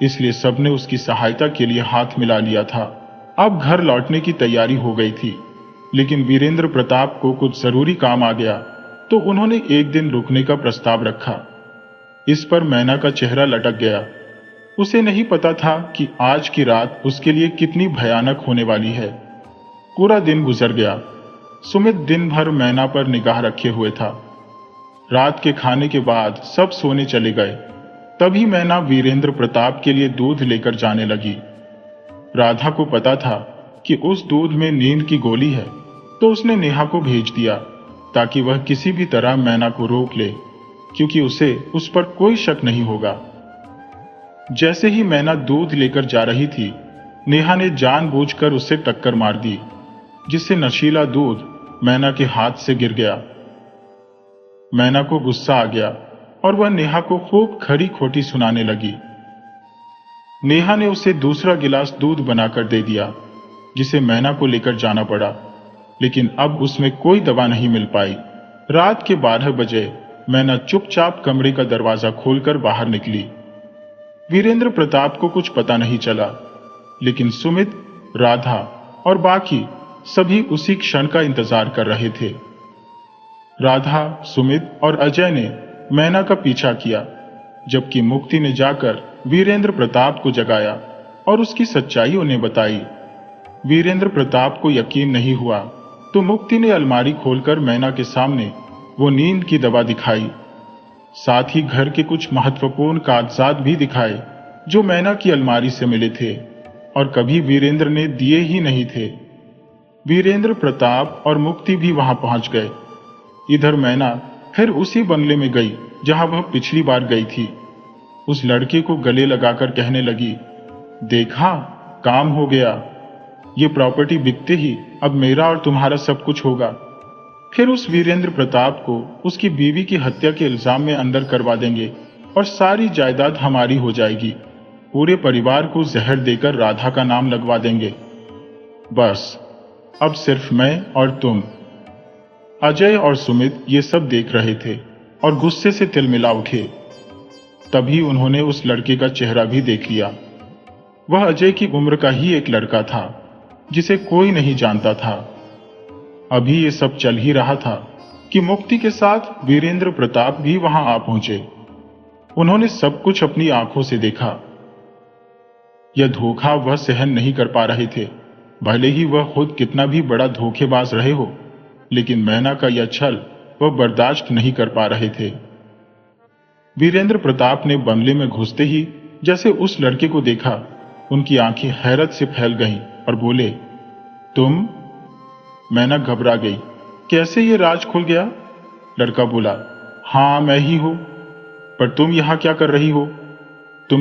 इसलिए सबने उसकी सहायता के लिए हाथ मिला लिया था। अब घर लौटने की तैयारी हो गई थी, लेकिन वीरेंद्र प्रताप को कुछ जरूरी काम आ गया, तो उन्होंने एक दिन रुकने का प्रस्ताव रखा। इस पर मैना का चेहरा लटक गया। उसे नहीं पता था कि आज की रात उसके लिए कितनी भयानक होने वाली है। पूरा दिन गुजर गया। सुमित दिन भर मैना पर निगाह रखे हुए था। रात के खाने के बाद सब सोने चले गए। तभी मैना वीरेंद्र प्रताप के लिए दूध लेकर जाने लगी। राधा को पता था कि उस दूध में नींद की गोली है, तो उसने नेहा को भेज दिया ताकि वह किसी भी तरह मैना को रोक ले, क्योंकि उसे उस पर कोई शक नहीं होगा। जैसे ही मैना दूध लेकर जा रही थी, नेहा ने जानबूझकर उससे टक्कर मार दी, जिससे नशीला दूध मैना के हाथ से गिर गया। मैना को गुस्सा आ गया और वह नेहा को खूब खरी खोटी सुनाने लगी। नेहा ने उसे दूसरा गिलास दूध बनाकर दे दिया, जिसे मैना को लेकर जाना पड़ा, लेकिन अब उसमें कोई दवा नहीं मिल पाई। रात के 12 बजे मैना चुपचाप कमरे का दरवाजा खोलकर बाहर निकली। वीरेंद्र प्रताप को कुछ पता नहीं चला, लेकिन सुमित, राधा और बाकी सभी उसी क्षण का इंतजार कर रहे थे। राधा, सुमित और अजय ने मैना का पीछा किया, जबकि मुक्ति ने जाकर वीरेंद्र प्रताप को जगाया और उसकी सच्चाई उन्हें बताई। वीरेंद्र प्रताप को यकीन नहीं हुआ तो मुक्ति ने अलमारी खोलकर मैना के सामने वो नींद की दवा दिखाई। साथ ही घर के कुछ महत्वपूर्ण कागजात भी दिखाए जो मैना की अलमारी से मिले थे और कभी वीरेंद्र ने दिए ही नहीं थे। वीरेंद्र प्रताप और मुक्ति भी वहां पहुंच गए। इधर मैना फिर उसी बंगले में गई जहां वह पिछली बार गई थी। उस लड़के को गले लगाकर कहने लगी, देखा, काम हो गया। ये प्रॉपर्टी बिकते ही अब मेरा और तुम्हारा सब कुछ होगा। फिर उस वीरेंद्र प्रताप को उसकी बीवी की हत्या के इल्जाम में अंदर करवा देंगे और सारी जायदाद हमारी हो जाएगी। पूरे परिवार को जहर देकर राधा का नाम लगवा देंगे। बस अब सिर्फ मैं और तुम। अजय और सुमित ये सब देख रहे थे और गुस्से से तिलमिला उठे। तभी उन्होंने उस लड़के का चेहरा भी देख लिया। वह अजय की उम्र का ही एक लड़का था जिसे कोई नहीं जानता था। अभी ये सब चल ही रहा था कि मुक्ति के साथ वीरेंद्र प्रताप भी वहां आ पहुंचे। उन्होंने सब कुछ अपनी आंखों से देखा। यह धोखा वह सहन नहीं कर पा रहे थे, भले ही वह खुद कितना भी बड़ा धोखेबाज रहे हो, लेकिन मैना का यह छल वह बर्दाश्त नहीं कर पा रहे थे। वीरेंद्र प्रताप ने बंगले में घुसते ही जैसे उस लड़के को देखा, उनकी आंखें हैरत से फैल गईं और बोले, तुम? मैना घबरा गई। कैसे ये राज खुल गया? लड़का बोला, हाँ मैं ही हूं, पर तुम यहां क्या कर रही हो?